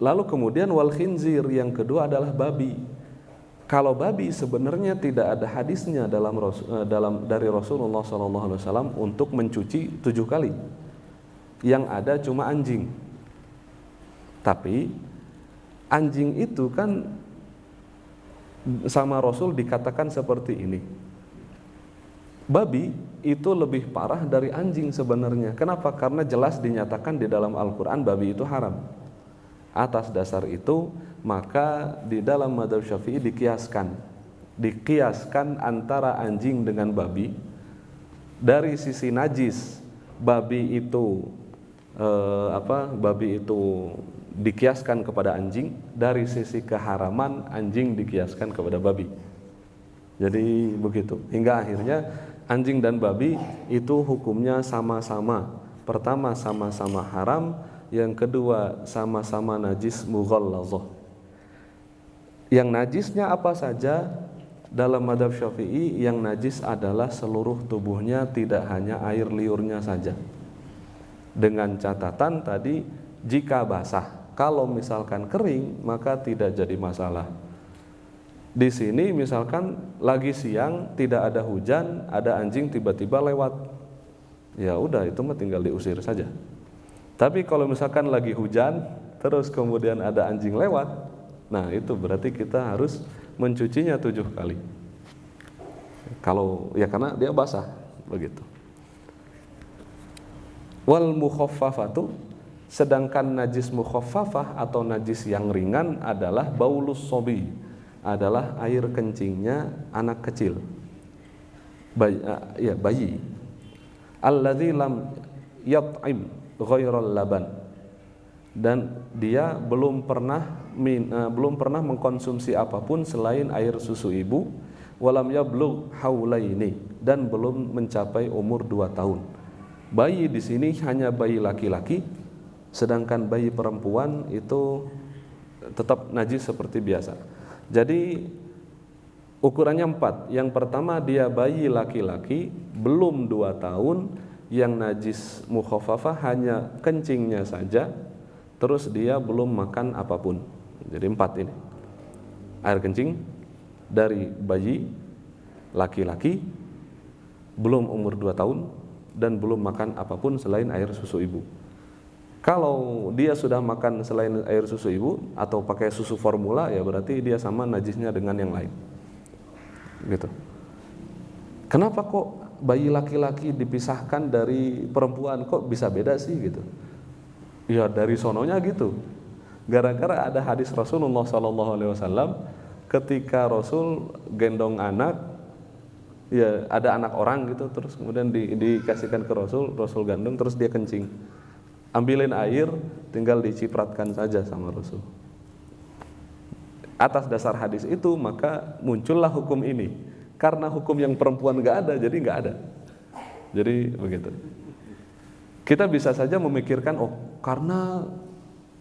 Lalu kemudian wal khinzir, yang kedua adalah babi. Kalau babi sebenarnya tidak ada hadisnya dari Rasulullah SAW untuk mencuci 7 kali. Yang ada cuma anjing. Tapi anjing itu kan sama Rasul dikatakan seperti ini. Babi itu lebih parah dari anjing sebenarnya. Kenapa? Karena jelas dinyatakan di dalam Al-Quran babi itu haram. Atas dasar itu maka di dalam mazhab Syafi'i dikiaskan antara anjing dengan babi. Dari sisi najis babi itu babi itu dikiaskan kepada anjing. Dari sisi keharaman anjing dikiaskan kepada babi. Jadi begitu. Hingga akhirnya anjing dan babi itu hukumnya sama-sama. Pertama sama-sama haram, yang kedua sama-sama najis mughallazah. Yang najisnya apa saja? Dalam mazhab Syafi'i yang najis adalah seluruh tubuhnya, tidak hanya air liurnya saja. Dengan catatan tadi jika basah. Kalau misalkan kering maka tidak jadi masalah. Di sini misalkan lagi siang tidak ada hujan, ada anjing tiba-tiba lewat, ya udah itu mah tinggal diusir saja. Tapi kalau misalkan lagi hujan terus kemudian ada anjing lewat, nah itu berarti kita harus mencucinya 7 kali. Kalau ya karena dia basah begitu. Wal mukhaffafatu, sedangkan najis mukhaffafah atau najis yang ringan adalah baulus sobi, adalah air kencingnya anak kecil, bayi. Alladzi lam yat'im ghairal laban, dan dia belum pernah mengkonsumsi apapun selain air susu ibu. Walam yablugh haulaini, dan belum mencapai umur 2 tahun. Bayi di sini hanya bayi laki-laki, sedangkan bayi perempuan itu tetap najis seperti biasa. Jadi ukurannya 4. Yang pertama dia bayi laki-laki belum 2 tahun, yang najis mukhaffafah hanya kencingnya saja, terus dia belum makan apapun. Jadi 4 ini. Air kencing dari bayi laki-laki belum umur 2 tahun dan belum makan apapun selain air susu ibu. Kalau dia sudah makan selain air susu ibu atau pakai susu formula, ya berarti dia sama najisnya dengan yang lain. Gitu. Kenapa kok bayi laki-laki dipisahkan dari perempuan, kok bisa beda sih gitu? Ya dari sononya gitu. Gara-gara ada hadis Rasulullah SAW ketika Rasul gendong anak, ya ada anak orang gitu, terus kemudian dikasihkan ke Rasul, Rasul gandeng, terus dia kencing. Ambilin air, tinggal dicipratkan saja sama Rasul. Atas dasar hadis itu maka muncullah hukum ini. Karena hukum yang perempuan nggak ada, jadi nggak ada. Jadi begitu. Kita bisa saja memikirkan, oh karena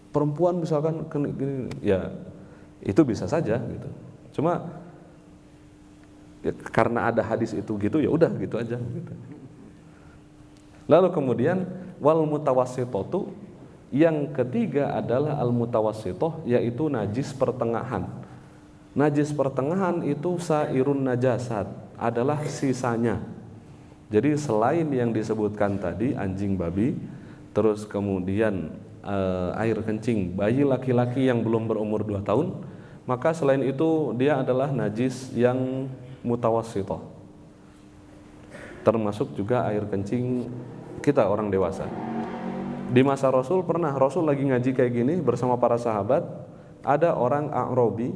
perempuan misalkan gini, ya itu bisa saja gitu. Cuma ya, karena ada hadis itu gitu, ya udah gitu aja gitu. Lalu kemudian wal mutawassithatu, yang ketiga adalah al mutawassithah, yaitu najis pertengahan. Najis pertengahan itu sairun najasat, adalah sisanya. Jadi selain yang disebutkan tadi anjing babi, terus kemudian air kencing bayi laki-laki yang belum berumur 2 tahun, maka selain itu dia adalah najis yang mutawassithah. Termasuk juga air kencing kita orang dewasa. Di masa Rasul pernah, Rasul lagi ngaji kayak gini bersama para sahabat, ada orang A'rabi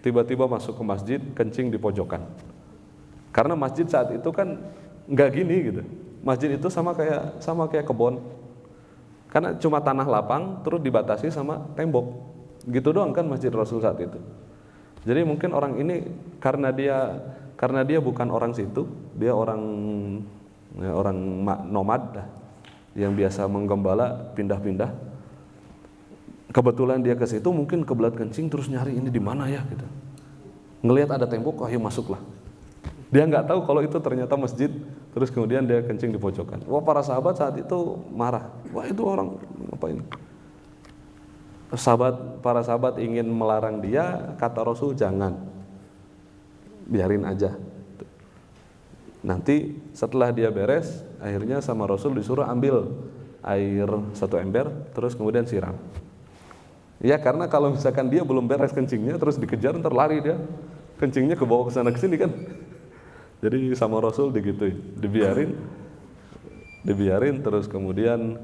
tiba-tiba masuk ke masjid, kencing di pojokan. Karena masjid saat itu kan nggak gini gitu. Masjid itu sama kayak kebun. Karena cuma tanah lapang terus dibatasi sama tembok. Gitu doang kan masjid Rasul saat itu. Jadi mungkin orang ini karena dia bukan orang situ, dia orang nomad lah, yang biasa menggembala pindah-pindah. Kebetulan dia ke situ, mungkin kebelat kencing terus nyari ini di mana ya gitu. Ngelihat ada tembok, ayo masuklah. Dia nggak tahu kalau itu ternyata masjid, terus kemudian dia kencing di pojokan. Wah, para sahabat saat itu marah. Wah, itu orang ngapain? Para sahabat ingin melarang dia, kata Rasul jangan, biarin aja. Nanti setelah dia beres, akhirnya sama Rasul disuruh ambil air 1 ember, terus kemudian siram. Ya karena kalau misalkan dia belum beres kencingnya terus dikejar ntar lari dia, kencingnya ke bawah ke sana ke sini kan. Jadi sama Rasul digituin, dibiarin terus kemudian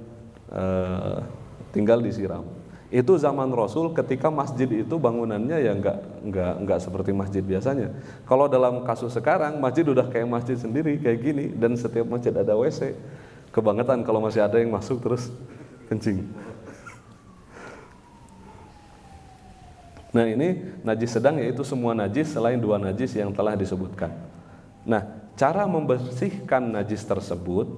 tinggal disiram. Itu zaman Rasul ketika masjid itu bangunannya ya nggak seperti masjid biasanya. Kalau dalam kasus sekarang masjid udah kayak masjid sendiri kayak gini dan setiap masjid ada WC. Kebangetan kalau masih ada yang masuk terus kencing. Nah ini najis sedang yaitu semua najis selain dua najis yang telah disebutkan. Nah cara membersihkan najis tersebut,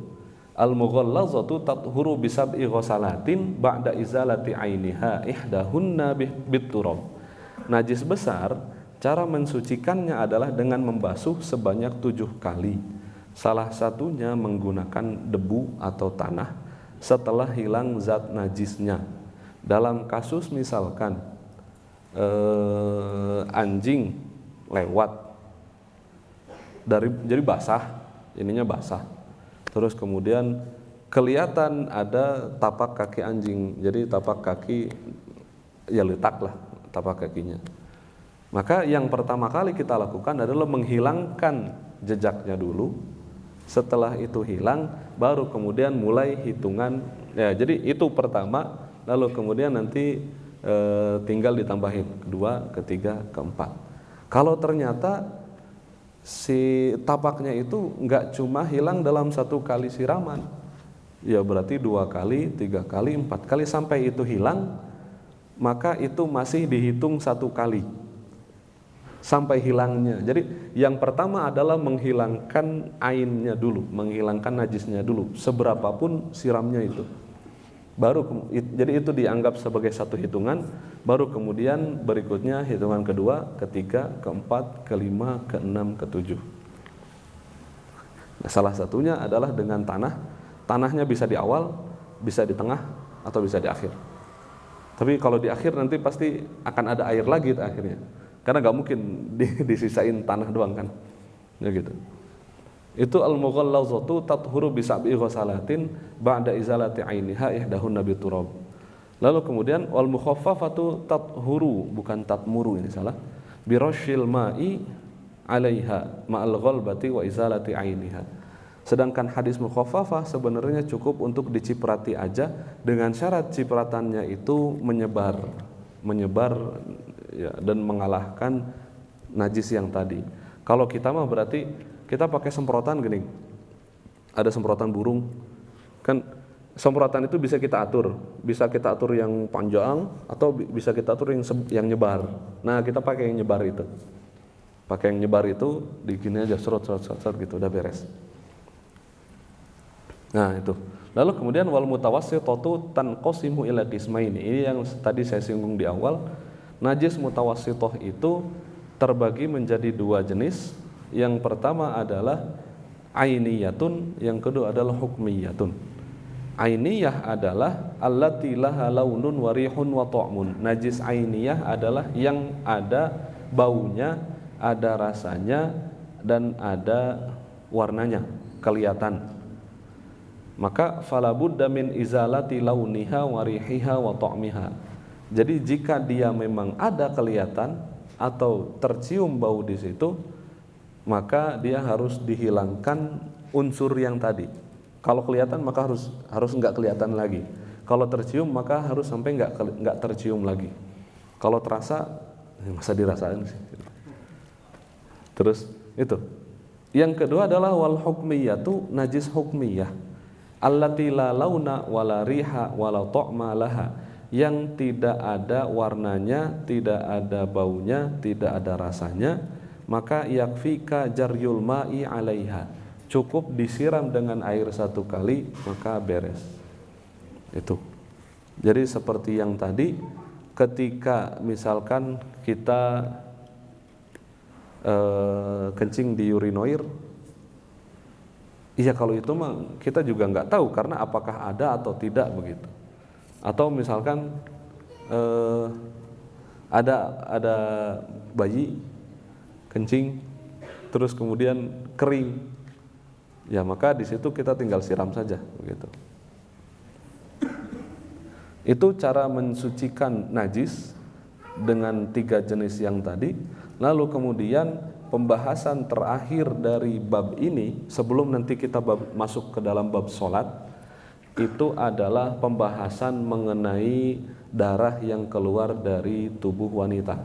al-mughallazatu tathuru bisab'i ghusalatin ba'da izalati ainiha ihdahunna bit-turab. Najis besar cara mensucikannya adalah dengan membasuh sebanyak 7 kali. Salah satunya menggunakan debu atau tanah setelah hilang zat najisnya. Dalam kasus misalkan anjing lewat jadi basah, ininya basah. Terus kemudian kelihatan ada tapak kaki anjing, jadi tapak kaki ya letak lah tapak kakinya. Maka yang pertama kali kita lakukan adalah menghilangkan jejaknya dulu. Setelah itu hilang, baru kemudian mulai hitungan. Ya, jadi itu pertama, lalu kemudian nanti tinggal ditambahin kedua, ketiga, keempat. Kalau ternyata si tapaknya itu nggak cuma hilang dalam 1 kali siraman, ya berarti 2 kali, 3 kali, 4 kali sampai itu hilang, maka itu masih dihitung 1 kali sampai hilangnya. Jadi yang pertama adalah menghilangkan ainnya dulu, menghilangkan najisnya dulu, seberapapun siramnya itu. Jadi itu dianggap sebagai satu hitungan, baru kemudian berikutnya hitungan kedua, ketiga, keempat, kelima, keenam, ketujuh. Nah, salah satunya adalah dengan tanah. Tanahnya bisa di awal, bisa di tengah, atau bisa di akhir. Tapi kalau di akhir nanti pasti akan ada air lagi akhirnya, karena nggak mungkin disisain tanah doang kan, ya gitu. Itu al-mughallazatu tathuru bisab'i ghusalatin ba'da izalati ainiha ihdahunna biturab. Lalu kemudian wal mukhaffafatu tathuru, bukan tatmuru, ini salah, birashil ma'i 'alaiha ma'al ghalbati wa izalati ainiha. Sedangkan hadis mukhaffafah sebenarnya cukup untuk diciprati aja, dengan syarat cipratannya itu menyebar ya, dan mengalahkan najis yang tadi. Kalau kita mah berarti kita pakai semprotan gini, ada semprotan burung, kan semprotan itu bisa kita atur yang panjang atau bisa kita atur yang nyebar. Nah kita pakai yang nyebar itu, di gini aja, serot gitu, udah beres. Nah itu. Lalu kemudian wal mutawassithatu tanqasimu ila qismaini. Ini yang tadi saya singgung di awal. Najis mutawassithah itu terbagi menjadi 2 jenis. Yang pertama adalah ainiyatun, yang kedua adalah hukmiyatun. Ainiyah adalah allati laha launun wa rihun wa ta'mun. Najis ainiyah adalah yang ada baunya, ada rasanya, dan ada warnanya, kelihatan. Maka fala budda min izalati launiha wa rihiha wa ta'miha. Jadi jika dia memang ada kelihatan atau tercium bau di situ, maka dia harus dihilangkan unsur yang tadi. Kalau kelihatan maka harus nggak kelihatan lagi. Kalau tercium maka harus sampai nggak tercium lagi. Kalau terasa masa dirasain sih. Terus itu. Yang kedua adalah wal hukmiyatu, najis hukmiyah. Allati la launa wala riha wala ta'ma laha, yang tidak ada warnanya, tidak ada baunya, tidak ada rasanya. Maka yakfika jaryul ma'i 'alaiha, cukup disiram dengan air 1 kali maka beres. Itu. Jadi seperti yang tadi, ketika misalkan kita kencing di urinoir, iya kalau itu mah kita juga nggak tahu karena apakah ada atau tidak begitu. Atau misalkan ada bayi kencing terus kemudian kering, ya maka di situ kita tinggal siram saja begitu. Itu cara mensucikan najis dengan 3 jenis yang tadi. Lalu kemudian pembahasan terakhir dari bab ini sebelum nanti kita masuk ke dalam bab sholat, itu adalah pembahasan mengenai darah yang keluar dari tubuh wanita.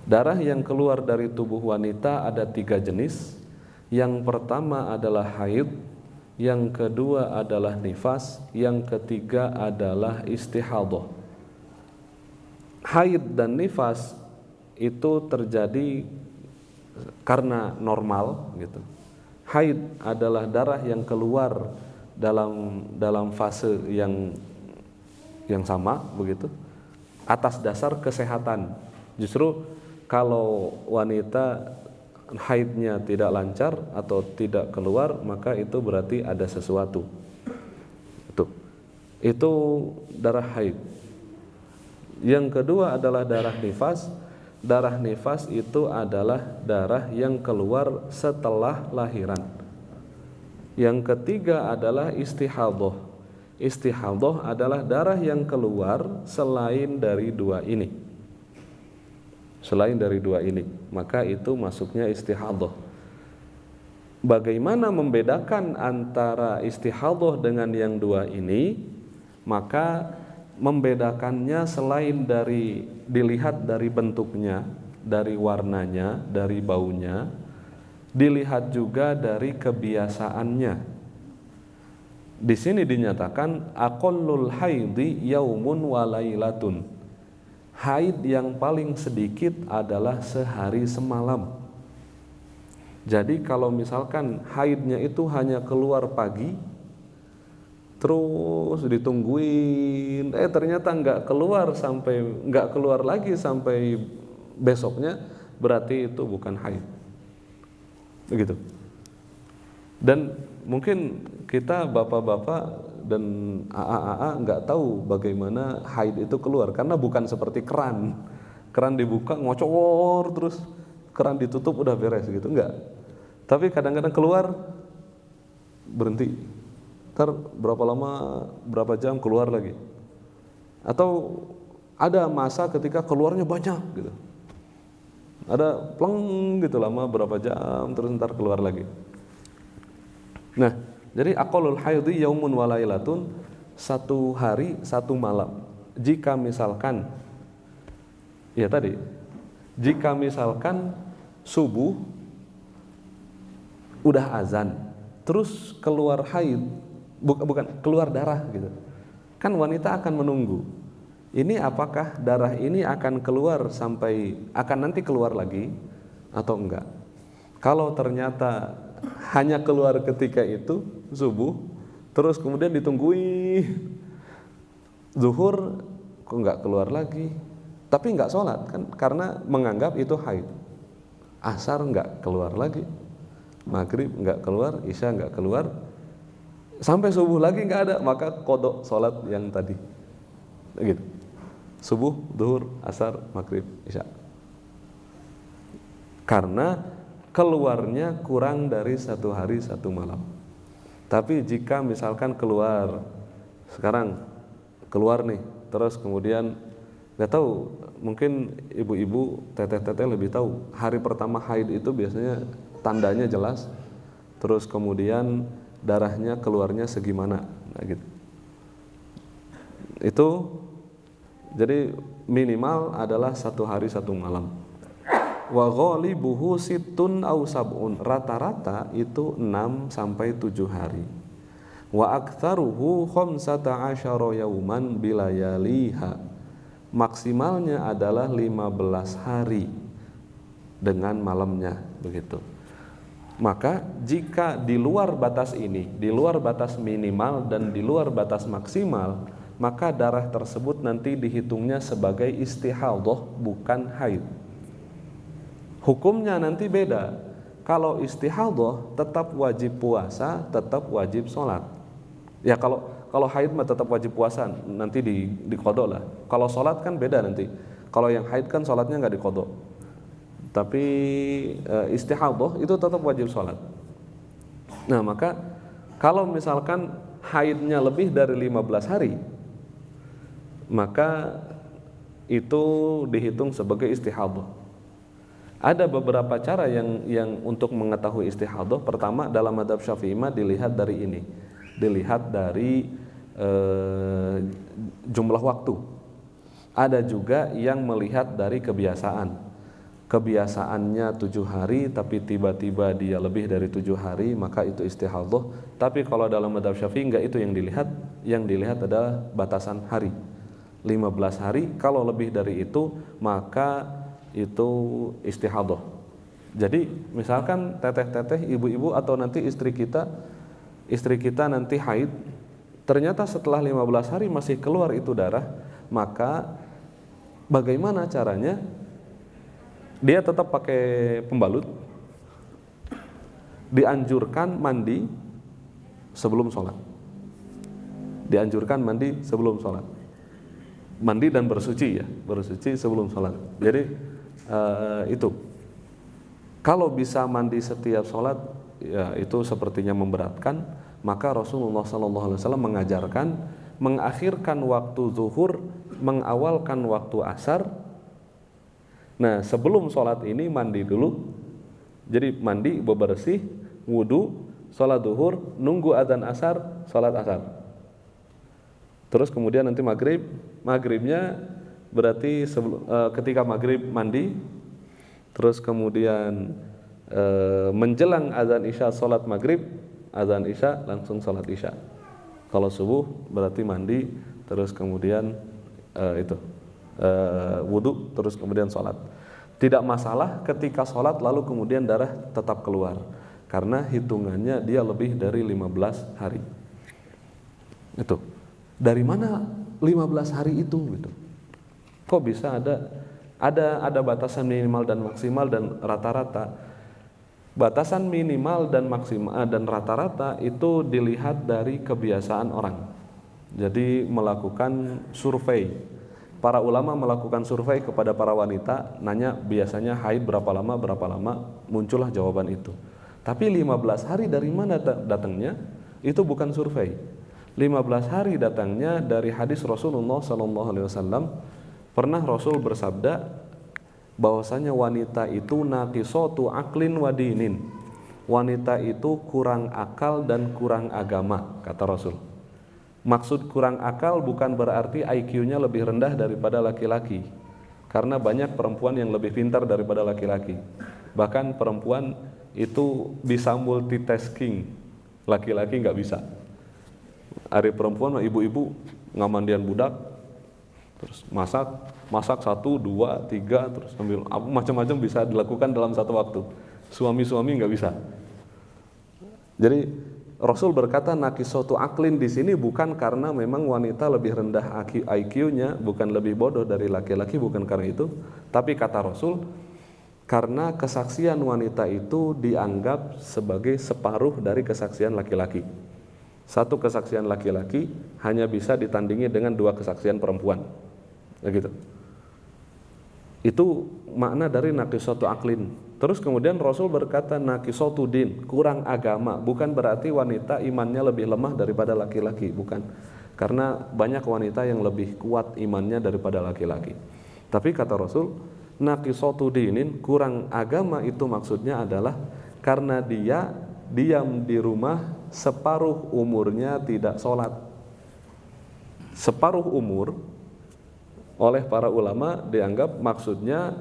Darah yang keluar dari tubuh wanita ada 3 jenis. Yang pertama adalah haid, yang kedua adalah nifas, yang ketiga adalah istihadhah. Haid dan nifas itu terjadi karena normal gitu. Haid adalah darah yang keluar dalam fase yang sama begitu, atas dasar kesehatan. Justru kalau wanita haidnya tidak lancar atau tidak keluar, maka itu berarti ada sesuatu. Itu darah haid. Yang kedua adalah darah nifas. Darah nifas itu adalah darah yang keluar setelah lahiran. Yang ketiga adalah istihadhah. Istihadhah adalah darah yang keluar selain dari dua ini. Maka itu masuknya istihadhah. Bagaimana membedakan antara istihadhah dengan yang dua ini? Maka membedakannya selain dari dilihat dari bentuknya, dari warnanya, dari baunya, dilihat juga dari kebiasaannya. Di sini dinyatakan aqallul haidi yaumun wa lailatun. Haid yang paling sedikit adalah sehari semalam. Jadi kalau misalkan haidnya itu hanya keluar pagi, terus ditungguin, ternyata nggak keluar lagi sampai besoknya, berarti itu bukan haid. Begitu. Dan mungkin kita bapak-bapak dan AA nggak tahu bagaimana haid itu keluar, karena bukan seperti keran dibuka ngocor terus keran ditutup udah beres gitu, enggak. Tapi kadang-kadang keluar berhenti, ntar berapa lama, berapa jam keluar lagi, atau ada masa ketika keluarnya banyak gitu, ada pleng gitu lama berapa jam terus ntar keluar lagi. Nah, jadi aqallul haidhi yaumun wa lailatun, 1 hari 1 malam. Jika misalkan subuh udah azan, terus keluar haid, bukan keluar darah gitu. Kan wanita akan menunggu. Ini apakah darah ini akan keluar akan nanti keluar lagi atau enggak? Kalau ternyata hanya keluar ketika itu subuh, terus kemudian ditungguin zuhur kok nggak keluar lagi, tapi nggak sholat kan, karena menganggap itu haid. Asar nggak keluar lagi, maghrib nggak keluar, isya nggak keluar, sampai subuh lagi nggak ada, maka qada sholat yang tadi gitu. Subuh, zuhur, asar, maghrib, isya, karena keluarnya kurang dari 1 hari 1 malam. Tapi jika misalkan sekarang keluar nih, terus kemudian nggak tahu, mungkin ibu-ibu, teteh-teteh lebih tahu. Hari pertama haid itu biasanya tandanya jelas, terus kemudian darahnya keluarnya segimana, nah gitu. Itu jadi minimal adalah 1 hari 1 malam. Wa ghalibuhu sittun aw sab'un, rata-rata itu 6 sampai 7 hari. Wa aktsaruhu 15 yauman bilayaliha, maksimalnya adalah 15 hari dengan malamnya begitu. Maka jika di luar batas ini, di luar batas minimal dan di luar batas maksimal, maka darah tersebut nanti dihitungnya sebagai istihadhah, bukan haid. Hukumnya nanti beda. Kalau istihadhah tetap wajib puasa, tetap wajib sholat. Ya kalau haid mah tetap wajib puasa, nanti diqadha lah. Kalau sholat kan beda nanti. Kalau yang haid kan sholatnya nggak diqadha. Tapi istihadhah itu tetap wajib sholat. Nah maka kalau misalkan haidnya lebih dari 15 hari, maka itu dihitung sebagai istihadah. Ada beberapa cara yang untuk mengetahui istihadah. Pertama, dalam mazhab Syafi'i dilihat dari ini. Dilihat dari jumlah waktu. Ada juga yang melihat dari kebiasaan. Kebiasaannya 7 hari tapi tiba-tiba dia lebih dari 7 hari, maka itu istihadah. Tapi kalau dalam mazhab Syafi'i enggak itu yang dilihat. Yang dilihat adalah batasan hari, 15 hari. Kalau lebih dari itu maka itu istihadah. Jadi misalkan teteh-teteh, ibu-ibu atau nanti istri kita nanti haid, ternyata setelah 15 hari masih keluar itu darah, maka bagaimana caranya? Dia tetap pakai pembalut, dianjurkan mandi sebelum sholat. Dianjurkan mandi sebelum sholat. Mandi dan bersuci ya, bersuci sebelum sholat. Jadi itu. Kalau bisa mandi setiap sholat, ya itu sepertinya memberatkan. Maka Rasulullah SAW mengajarkan mengakhirkan waktu zuhur, mengawalkan waktu asar. Nah, sebelum sholat ini mandi dulu. Jadi mandi, bebersih, wudu, sholat zuhur, nunggu adzan asar, sholat asar. Terus kemudian nanti maghribnya berarti ketika maghrib mandi, terus kemudian menjelang adzan isya sholat maghrib, adzan isya langsung sholat isya. Kalau subuh berarti mandi, terus kemudian wudu, terus kemudian sholat. Tidak masalah ketika sholat lalu kemudian darah tetap keluar, karena hitungannya dia lebih dari 15 hari. Itu dari mana 15 hari itu gitu? Kok bisa ada batasan minimal dan maksimal dan rata-rata? Batasan minimal dan maksimal dan rata-rata itu dilihat dari kebiasaan orang. Jadi melakukan survei. Para ulama melakukan survei kepada para wanita, nanya biasanya haid berapa lama, muncullah jawaban itu. Tapi 15 hari dari mana datangnya? Itu bukan survei. 15 hari datangnya dari hadis Rasulullah SAW. Pernah Rasul bersabda bahwasanya wanita itu naqisatu aqlin wa dinin. Wanita itu kurang akal dan kurang agama, kata Rasul. Maksud kurang akal bukan berarti IQ-nya lebih rendah daripada laki-laki, karena banyak perempuan yang lebih pintar daripada laki-laki. Bahkan perempuan itu bisa multitasking, laki-laki nggak bisa. Ari perempuan, ibu-ibu ngamandian budak, terus masak 1, 2, 3, terus sambil macam-macam bisa dilakukan dalam satu waktu. Suami-suami nggak bisa. Jadi Rasul berkata naqisatu aqlin di sini bukan karena memang wanita lebih rendah IQ-nya, bukan lebih bodoh dari laki-laki, bukan karena itu, tapi kata Rasul karena kesaksian wanita itu dianggap sebagai separuh dari kesaksian laki-laki. Satu kesaksian laki-laki hanya bisa ditandingi dengan 2 kesaksian perempuan. Begitu. Itu makna dari naqisatu aqlin. Terus kemudian Rasul berkata naqisatu din, kurang agama, bukan berarti wanita imannya lebih lemah daripada laki-laki, bukan. Karena banyak wanita yang lebih kuat imannya daripada laki-laki. Tapi kata Rasul, naqisatu dinin, kurang agama itu maksudnya adalah karena dia diam di rumah separuh umurnya tidak sholat. Separuh umur oleh para ulama dianggap maksudnya,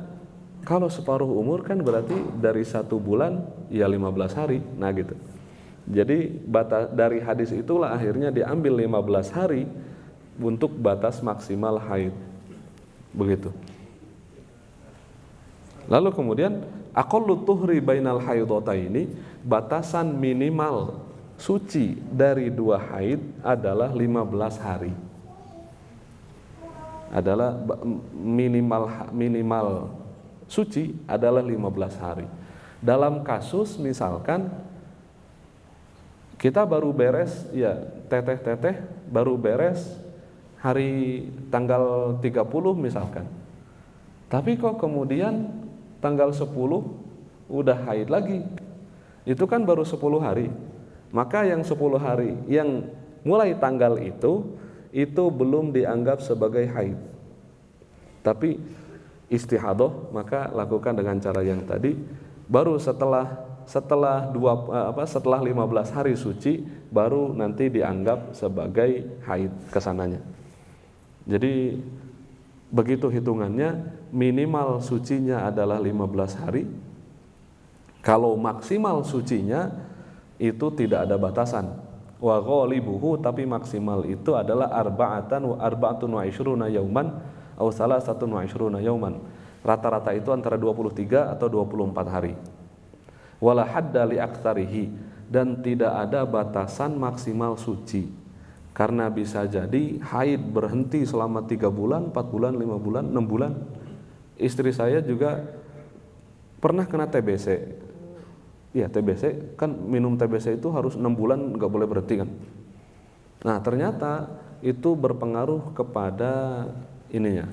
kalau separuh umur kan berarti dari 1 bulan ya 15 hari. Nah gitu. Jadi dari hadis itulah akhirnya diambil 15 hari untuk batas maksimal haid. Begitu. Lalu kemudian aqallu tuhri bainal haidataini, batasan minimal suci dari 2 haid adalah 15 hari. Adalah minimal suci adalah 15 hari. Dalam kasus misalkan kita baru beres, ya teteh-teteh baru beres hari tanggal 30 misalkan. Tapi kok kemudian tanggal 10 udah haid lagi. Itu kan baru 10 hari. Maka yang 10 hari, yang mulai tanggal itu itu belum dianggap sebagai haid. Tapi istihadah maka lakukan dengan cara yang tadi. Baru setelah 15 hari suci baru nanti dianggap sebagai haid kesananya. Jadi begitu hitungannya, minimal sucinya adalah 15 hari. Kalau maksimal sucinya itu tidak ada batasan. Wa ghalibuhu, tapi maksimal itu adalah arba'atun wa ishruna yauman aw salasatun wa ishruna yauman. Rata-rata itu antara 23 atau 24 hari. Wala hadda li aktsarihi, dan tidak ada batasan maksimal suci. Karena bisa jadi haid berhenti selama 3 bulan, 4 bulan, 5 bulan, 6 bulan. Istri saya juga pernah kena TBC. Ya, TBC kan, minum TBC itu harus 6 bulan nggak boleh berhenti kan. Nah, ternyata itu berpengaruh kepada ininya,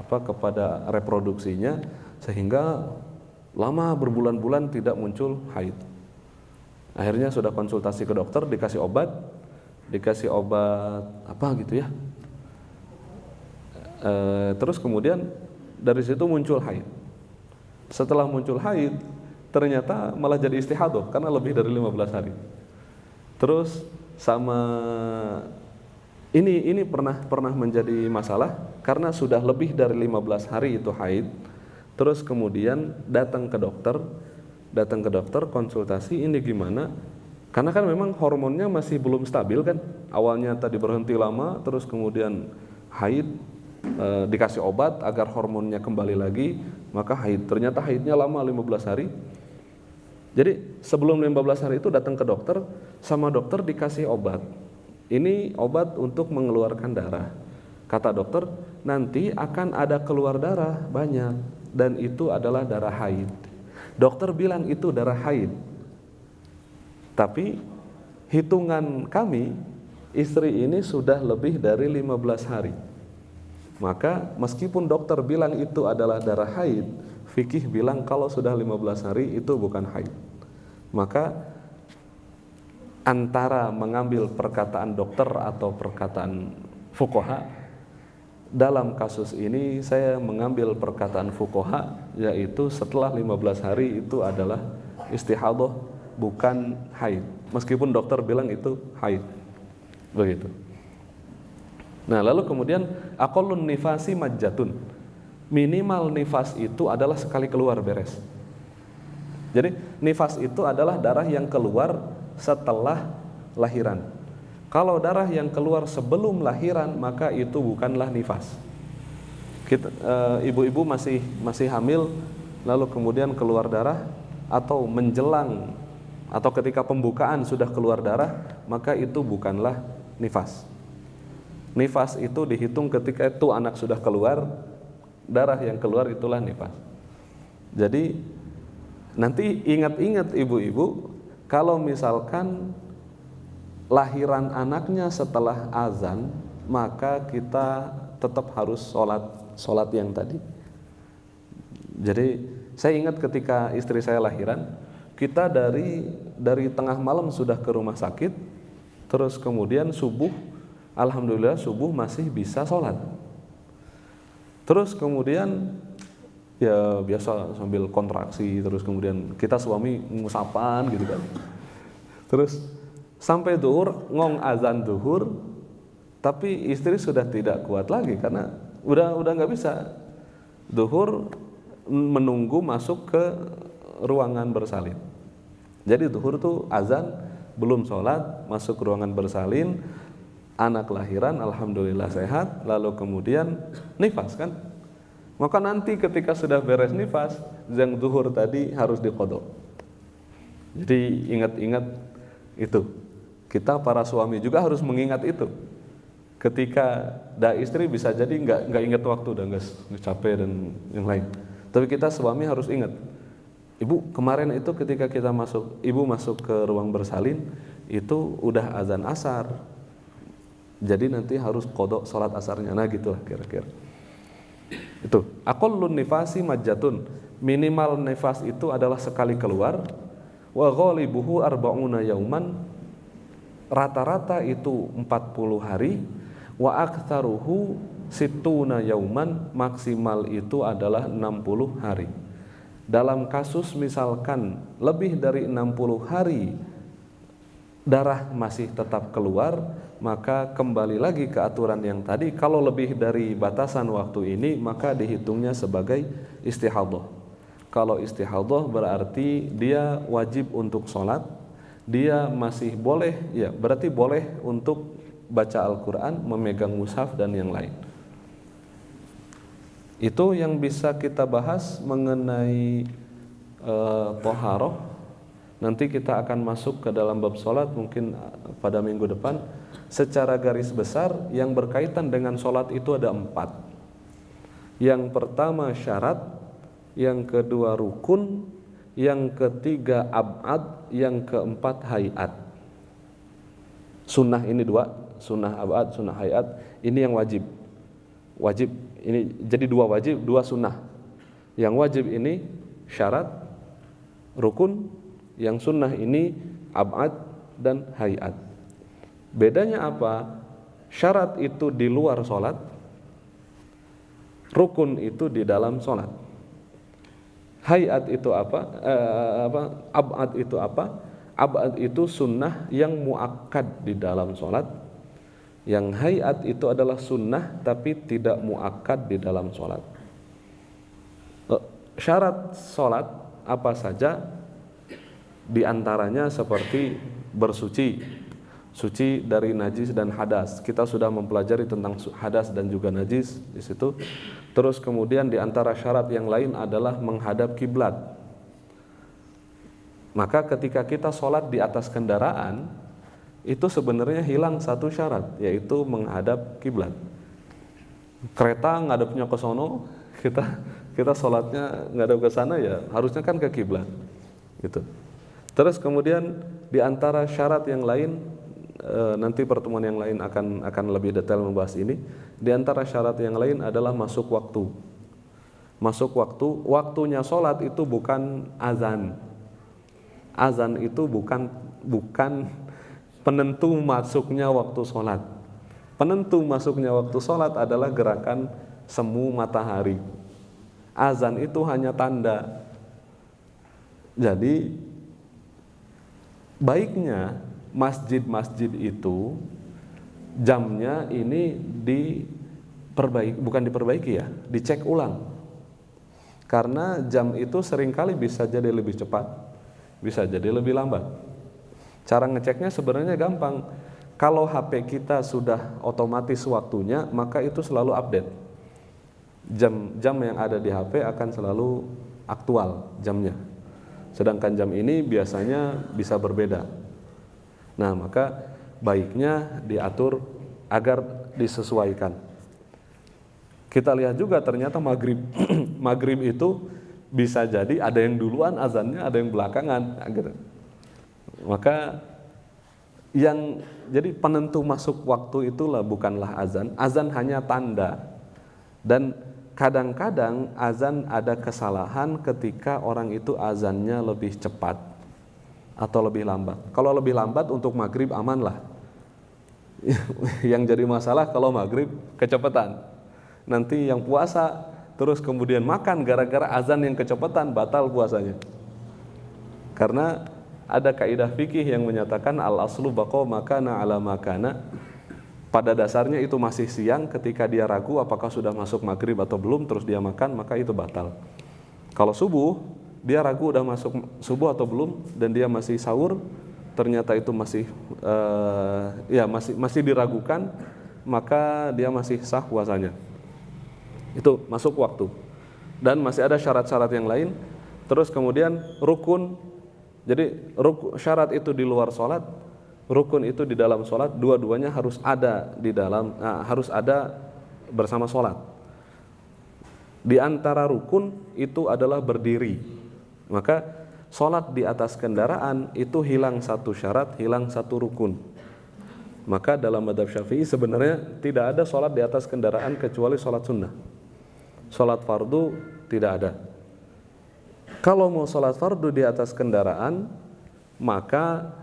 kepada reproduksinya, sehingga lama berbulan-bulan tidak muncul haid. Akhirnya sudah konsultasi ke dokter, dikasih obat apa gitu ya. Terus kemudian dari situ muncul haid. Setelah muncul haid, ternyata malah jadi istihadah karena lebih dari 15 hari. Terus sama ini pernah menjadi masalah karena sudah lebih dari 15 hari itu haid. Terus kemudian datang ke dokter konsultasi, ini gimana? Karena kan memang hormonnya masih belum stabil kan. Awalnya tadi berhenti lama, terus kemudian haid, dikasih obat agar hormonnya kembali lagi, maka haid. Ternyata haidnya lama 15 hari. Jadi sebelum 15 hari itu datang ke dokter, sama dokter dikasih obat. Ini obat untuk mengeluarkan darah. Kata dokter, nanti akan ada keluar darah banyak, dan itu adalah darah haid. Dokter bilang itu darah haid. Tapi hitungan kami, istri ini sudah lebih dari 15 hari. Maka meskipun dokter bilang itu adalah darah haid, fikih bilang kalau sudah 15 hari itu bukan haid. Maka antara mengambil perkataan dokter atau perkataan fuqaha, dalam kasus ini saya mengambil perkataan fuqaha, yaitu setelah 15 hari itu adalah istihadah, bukan haid. Meskipun dokter bilang itu haid. Begitu. Nah, lalu kemudian aqallun nifasi majjatun. Minimal nifas itu adalah sekali keluar beres. Jadi nifas itu adalah darah yang keluar setelah lahiran. Kalau darah yang keluar sebelum lahiran, maka itu bukanlah nifas. Ibu-ibu masih hamil, lalu kemudian keluar darah, atau menjelang atau ketika pembukaan sudah keluar darah, maka itu bukanlah nifas. Nifas itu dihitung ketika itu anak sudah keluar, darah yang keluar itulah nifas. Jadi nanti ingat-ingat ibu-ibu, kalau misalkan lahiran anaknya setelah azan, maka kita tetap harus sholat yang tadi. Jadi saya ingat ketika istri saya lahiran, kita dari tengah malam sudah ke rumah sakit, terus kemudian subuh, alhamdulillah subuh masih bisa sholat. Terus kemudian ya biasa sambil kontraksi, terus kemudian kita suami ngusapan gitu kan. Terus sampai duhur, ngong azan duhur, tapi istri sudah tidak kuat lagi karena udah nggak bisa. Duhur menunggu masuk ke ruangan bersalin. Jadi duhur tuh azan, belum sholat, masuk ruangan bersalin, anak lahiran, alhamdulillah sehat, lalu kemudian nifas kan. Maka nanti ketika sudah beres nifas, yang duhur tadi harus diqadha. Jadi ingat-ingat itu. Kita para suami juga harus mengingat itu. Ketika istri bisa jadi nggak ingat waktu, udah nggak capek dan yang lain. Tapi kita suami harus ingat. Ibu kemarin itu ketika ibu masuk ke ruang bersalin, itu udah azan asar. Jadi nanti harus qadha salat asarnya. Nah gitulah kira-kira. Itu aqallun nifasi majjatun. Minimal nifas itu adalah sekali keluar. Wa ghalibuhu arba'una yauman. Rata-rata itu 40 hari. Wa aktsaruhu situna yauman, maksimal itu adalah 60 hari. Dalam kasus misalkan lebih dari 60 hari darah masih tetap keluar, maka kembali lagi ke aturan yang tadi, kalau lebih dari batasan waktu ini maka dihitungnya sebagai istihadhah. Kalau istihadhah berarti dia wajib untuk sholat, dia masih boleh, ya berarti boleh untuk baca Al-Quran, memegang mushaf dan yang lain. Itu yang bisa kita bahas mengenai toharoh. Nanti kita akan masuk ke dalam bab sholat mungkin pada minggu depan. Secara garis besar yang berkaitan dengan sholat itu ada 4. Yang pertama syarat, yang kedua rukun, yang ketiga ab'ad, yang keempat hayat. Sunnah ini 2, sunnah ab'ad, sunnah hayat. Ini yang wajib. Wajib ini jadi 2 wajib, 2 sunnah. Yang wajib ini syarat, rukun, yang sunnah ini ab'ad dan hayat. Bedanya apa? Syarat itu di luar sholat, rukun itu di dalam sholat. Hayat itu apa? Ab'ad itu apa? Ab'ad itu sunnah yang muakkad di dalam sholat. Yang hayat itu adalah sunnah tapi tidak muakkad di dalam sholat. Syarat sholat apa saja? Di antaranya seperti bersuci, suci dari najis dan hadas. Kita sudah mempelajari tentang hadas dan juga najis di situ. Terus kemudian di antara syarat yang lain adalah menghadap kiblat. Maka ketika kita sholat di atas kendaraan, itu sebenarnya hilang satu syarat, yaitu menghadap kiblat. Kereta ngadepnya ke sono, kita sholatnya ngadep ke sana, ya harusnya kan ke kiblat, gitu. Terus kemudian di antara syarat yang lain, nanti pertemuan yang lain akan lebih detail membahas ini. Di antara syarat yang lain adalah masuk waktu. Masuk waktu, waktunya sholat itu bukan azan. Azan itu bukan penentu masuknya waktu sholat. Penentu masuknya waktu sholat adalah gerakan semu matahari. Azan itu hanya tanda. Jadi baiknya masjid-masjid itu jamnya ini diperbaiki, bukan diperbaiki ya, dicek ulang. Karena jam itu seringkali bisa jadi lebih cepat, bisa jadi lebih lambat. Cara ngeceknya sebenarnya gampang. Kalau HP kita sudah otomatis waktunya, maka itu selalu update. Jam yang ada di HP akan selalu aktual jamnya. Sedangkan jam ini biasanya bisa berbeda. Nah, maka baiknya diatur agar disesuaikan. Kita lihat juga ternyata maghrib. Maghrib itu bisa jadi ada yang duluan azannya, ada yang belakangan, gitu. Maka yang jadi penentu masuk waktu itulah bukanlah azan. Azan hanya tanda. Dan kadang-kadang azan ada kesalahan ketika orang itu azannya lebih cepat atau lebih lambat. Kalau lebih lambat untuk maghrib aman lah. Yang jadi masalah kalau maghrib kecepatan. Nanti yang puasa terus kemudian makan gara-gara azan yang kecepatan, batal puasanya. Karena ada kaidah fikih yang menyatakan al-aslu baqa makana ala makana. Pada dasarnya itu masih siang, ketika dia ragu apakah sudah masuk maghrib atau belum, terus dia makan, maka itu batal. Kalau subuh, dia ragu udah masuk subuh atau belum, dan dia masih sahur, ternyata itu masih masih diragukan, maka dia masih sah puasanya. Itu masuk waktu. Dan masih ada syarat-syarat yang lain. Terus kemudian rukun. Jadi syarat itu di luar sholat, rukun itu di dalam sholat, dua-duanya harus ada di dalam, harus ada bersama sholat. Di antara rukun itu adalah berdiri. Maka sholat di atas kendaraan itu hilang satu syarat, hilang satu rukun. Maka dalam mazhab Syafi'i sebenarnya tidak ada sholat di atas kendaraan kecuali sholat sunnah. Sholat fardu tidak ada. Kalau mau sholat fardu di atas kendaraan, maka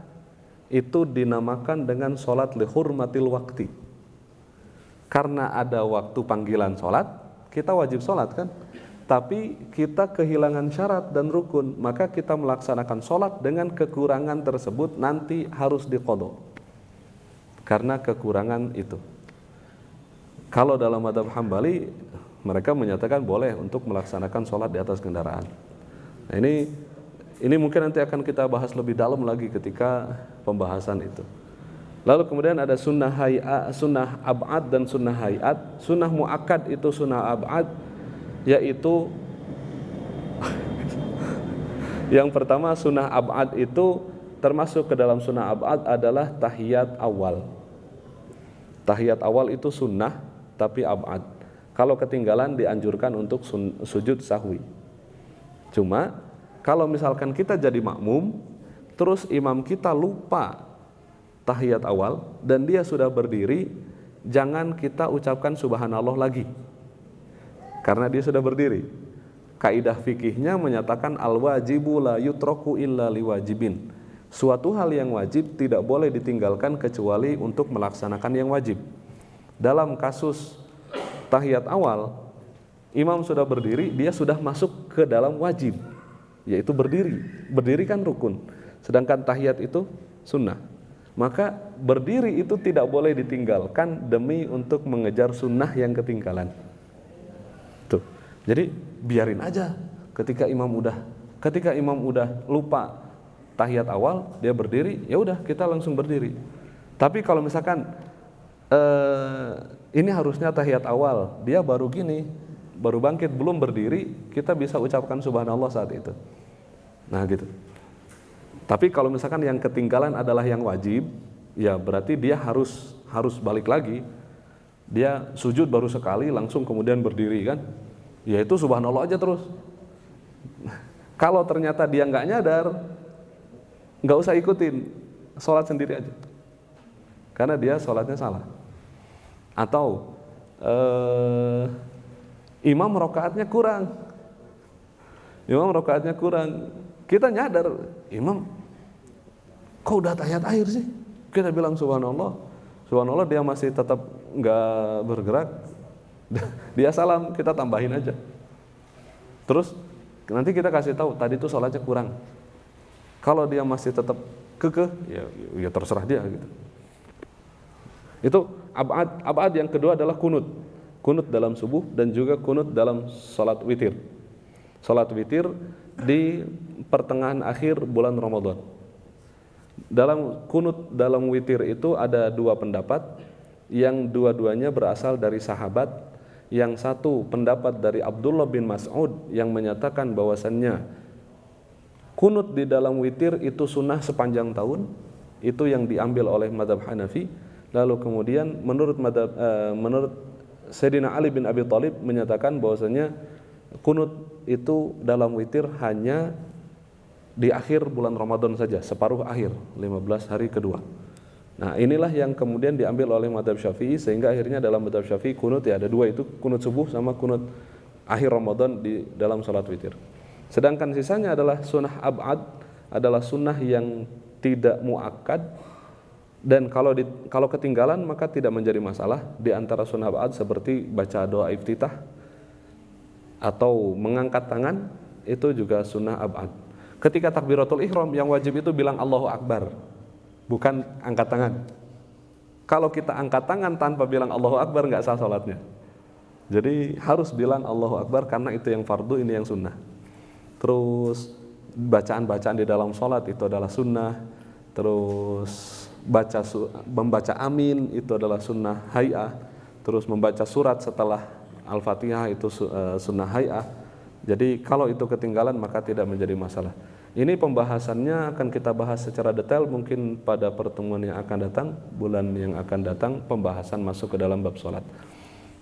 itu dinamakan dengan sholat lihurmatil wakti. karena ada waktu panggilan sholat, kita wajib sholat kan? Tapi kita kehilangan syarat dan rukun, maka kita melaksanakan sholat dengan kekurangan tersebut nanti harus diqadha karena kekurangan itu. Kalau dalam mazhab Hambali, mereka menyatakan boleh untuk melaksanakan sholat di atas kendaraan. Nah, ini mungkin nanti akan kita bahas lebih dalam lagi ketika pembahasan itu. Lalu kemudian ada sunnah hayat, sunnah ab'ad dan sunnah hayat. Sunnah muakkad itu sunnah ab'ad, yaitu yang pertama sunnah ab'ad itu termasuk ke dalam sunnah ab'ad adalah tahiyat awal. Tahiyat awal itu sunnah tapi ab'ad. Kalau ketinggalan dianjurkan untuk sujud sahwi. Cuma kalau misalkan kita jadi makmum terus imam kita lupa tahiyat awal dan dia sudah berdiri, jangan kita ucapkan subhanallah lagi karena dia sudah berdiri. Kaidah fikihnya menyatakan al-wajibu la yutraku illa liwajibin. Suatu hal yang wajib tidak boleh ditinggalkan kecuali untuk melaksanakan yang wajib. Dalam kasus tahiyat awal, imam sudah berdiri, dia sudah masuk ke dalam wajib, yaitu berdiri. Berdiri kan rukun, sedangkan tahiyat itu sunnah. Maka berdiri itu tidak boleh ditinggalkan demi untuk mengejar sunnah yang ketinggalan. Tuh. Jadi biarin aja ketika imam udah lupa tahiyat awal, dia berdiri, ya udah kita langsung berdiri. Tapi kalau misalkan ini harusnya tahiyat awal, dia baru bangkit belum berdiri, kita bisa ucapkan subhanallah saat itu. Nah gitu. Tapi kalau misalkan yang ketinggalan adalah yang wajib, ya berarti dia harus balik lagi. Dia sujud baru sekali langsung kemudian berdiri kan? Ya itu subhanallah aja terus. Kalau ternyata dia nggak nyadar, nggak usah ikutin, sholat sendiri aja. Karena dia sholatnya salah. Atau imam rokaatnya kurang. Kita nyadar, imam kok udah tahiyat akhir sih? Kita bilang subhanallah, dia masih tetap nggak bergerak. Dia salam, kita tambahin aja. Terus nanti kita kasih tahu tadi tuh sholatnya kurang. Kalau dia masih tetap kekeh, ya terserah dia gitu. Itu ab'ad yang kedua adalah kunut. Kunut dalam subuh dan juga kunut dalam sholat witir. Sholat witir di pertengahan akhir bulan Ramadan. Dalam kunut dalam witir itu ada dua pendapat, yang dua-duanya berasal dari sahabat. Yang satu pendapat dari Abdullah bin Mas'ud yang menyatakan bahwasannya kunut di dalam witir itu sunnah sepanjang tahun. Itu yang diambil oleh mazhab Hanafi. Lalu kemudian menurut Sayyidina Ali bin Abi Thalib menyatakan bahwasannya kunut itu dalam witir hanya di akhir bulan Ramadan saja, separuh akhir, 15 hari kedua. Nah inilah yang kemudian diambil oleh mazhab Syafi'i, sehingga akhirnya dalam mazhab Syafi'i kunut ya ada dua, itu kunut subuh sama kunut akhir Ramadan di dalam salat witir. Sedangkan sisanya adalah sunnah ab'ad, adalah sunnah yang tidak muakkad, dan kalau ketinggalan maka tidak menjadi masalah. Di antara sunnah ab'ad seperti baca doa iftitah atau mengangkat tangan, itu juga sunnah ab'ad. Ketika takbiratul ihram yang wajib itu bilang Allahu Akbar, bukan angkat tangan. Kalau kita angkat tangan tanpa bilang Allahu Akbar nggak sah sholatnya. Jadi harus bilang Allahu Akbar karena itu yang fardu, ini yang sunnah. Terus bacaan-bacaan di dalam sholat itu adalah sunnah. Terus membaca amin itu adalah sunnah hay'ah. Terus membaca surat setelah Al-Fatihah itu sunnah hay'ah. Jadi kalau itu ketinggalan maka tidak menjadi masalah. Ini pembahasannya akan kita bahas secara detail mungkin pada pertemuan yang akan datang, bulan yang akan datang, pembahasan masuk ke dalam bab sholat.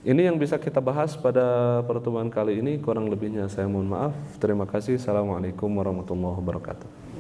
Ini yang bisa kita bahas pada pertemuan kali ini, kurang lebihnya saya mohon maaf. Terima kasih. Assalamualaikum warahmatullahi wabarakatuh.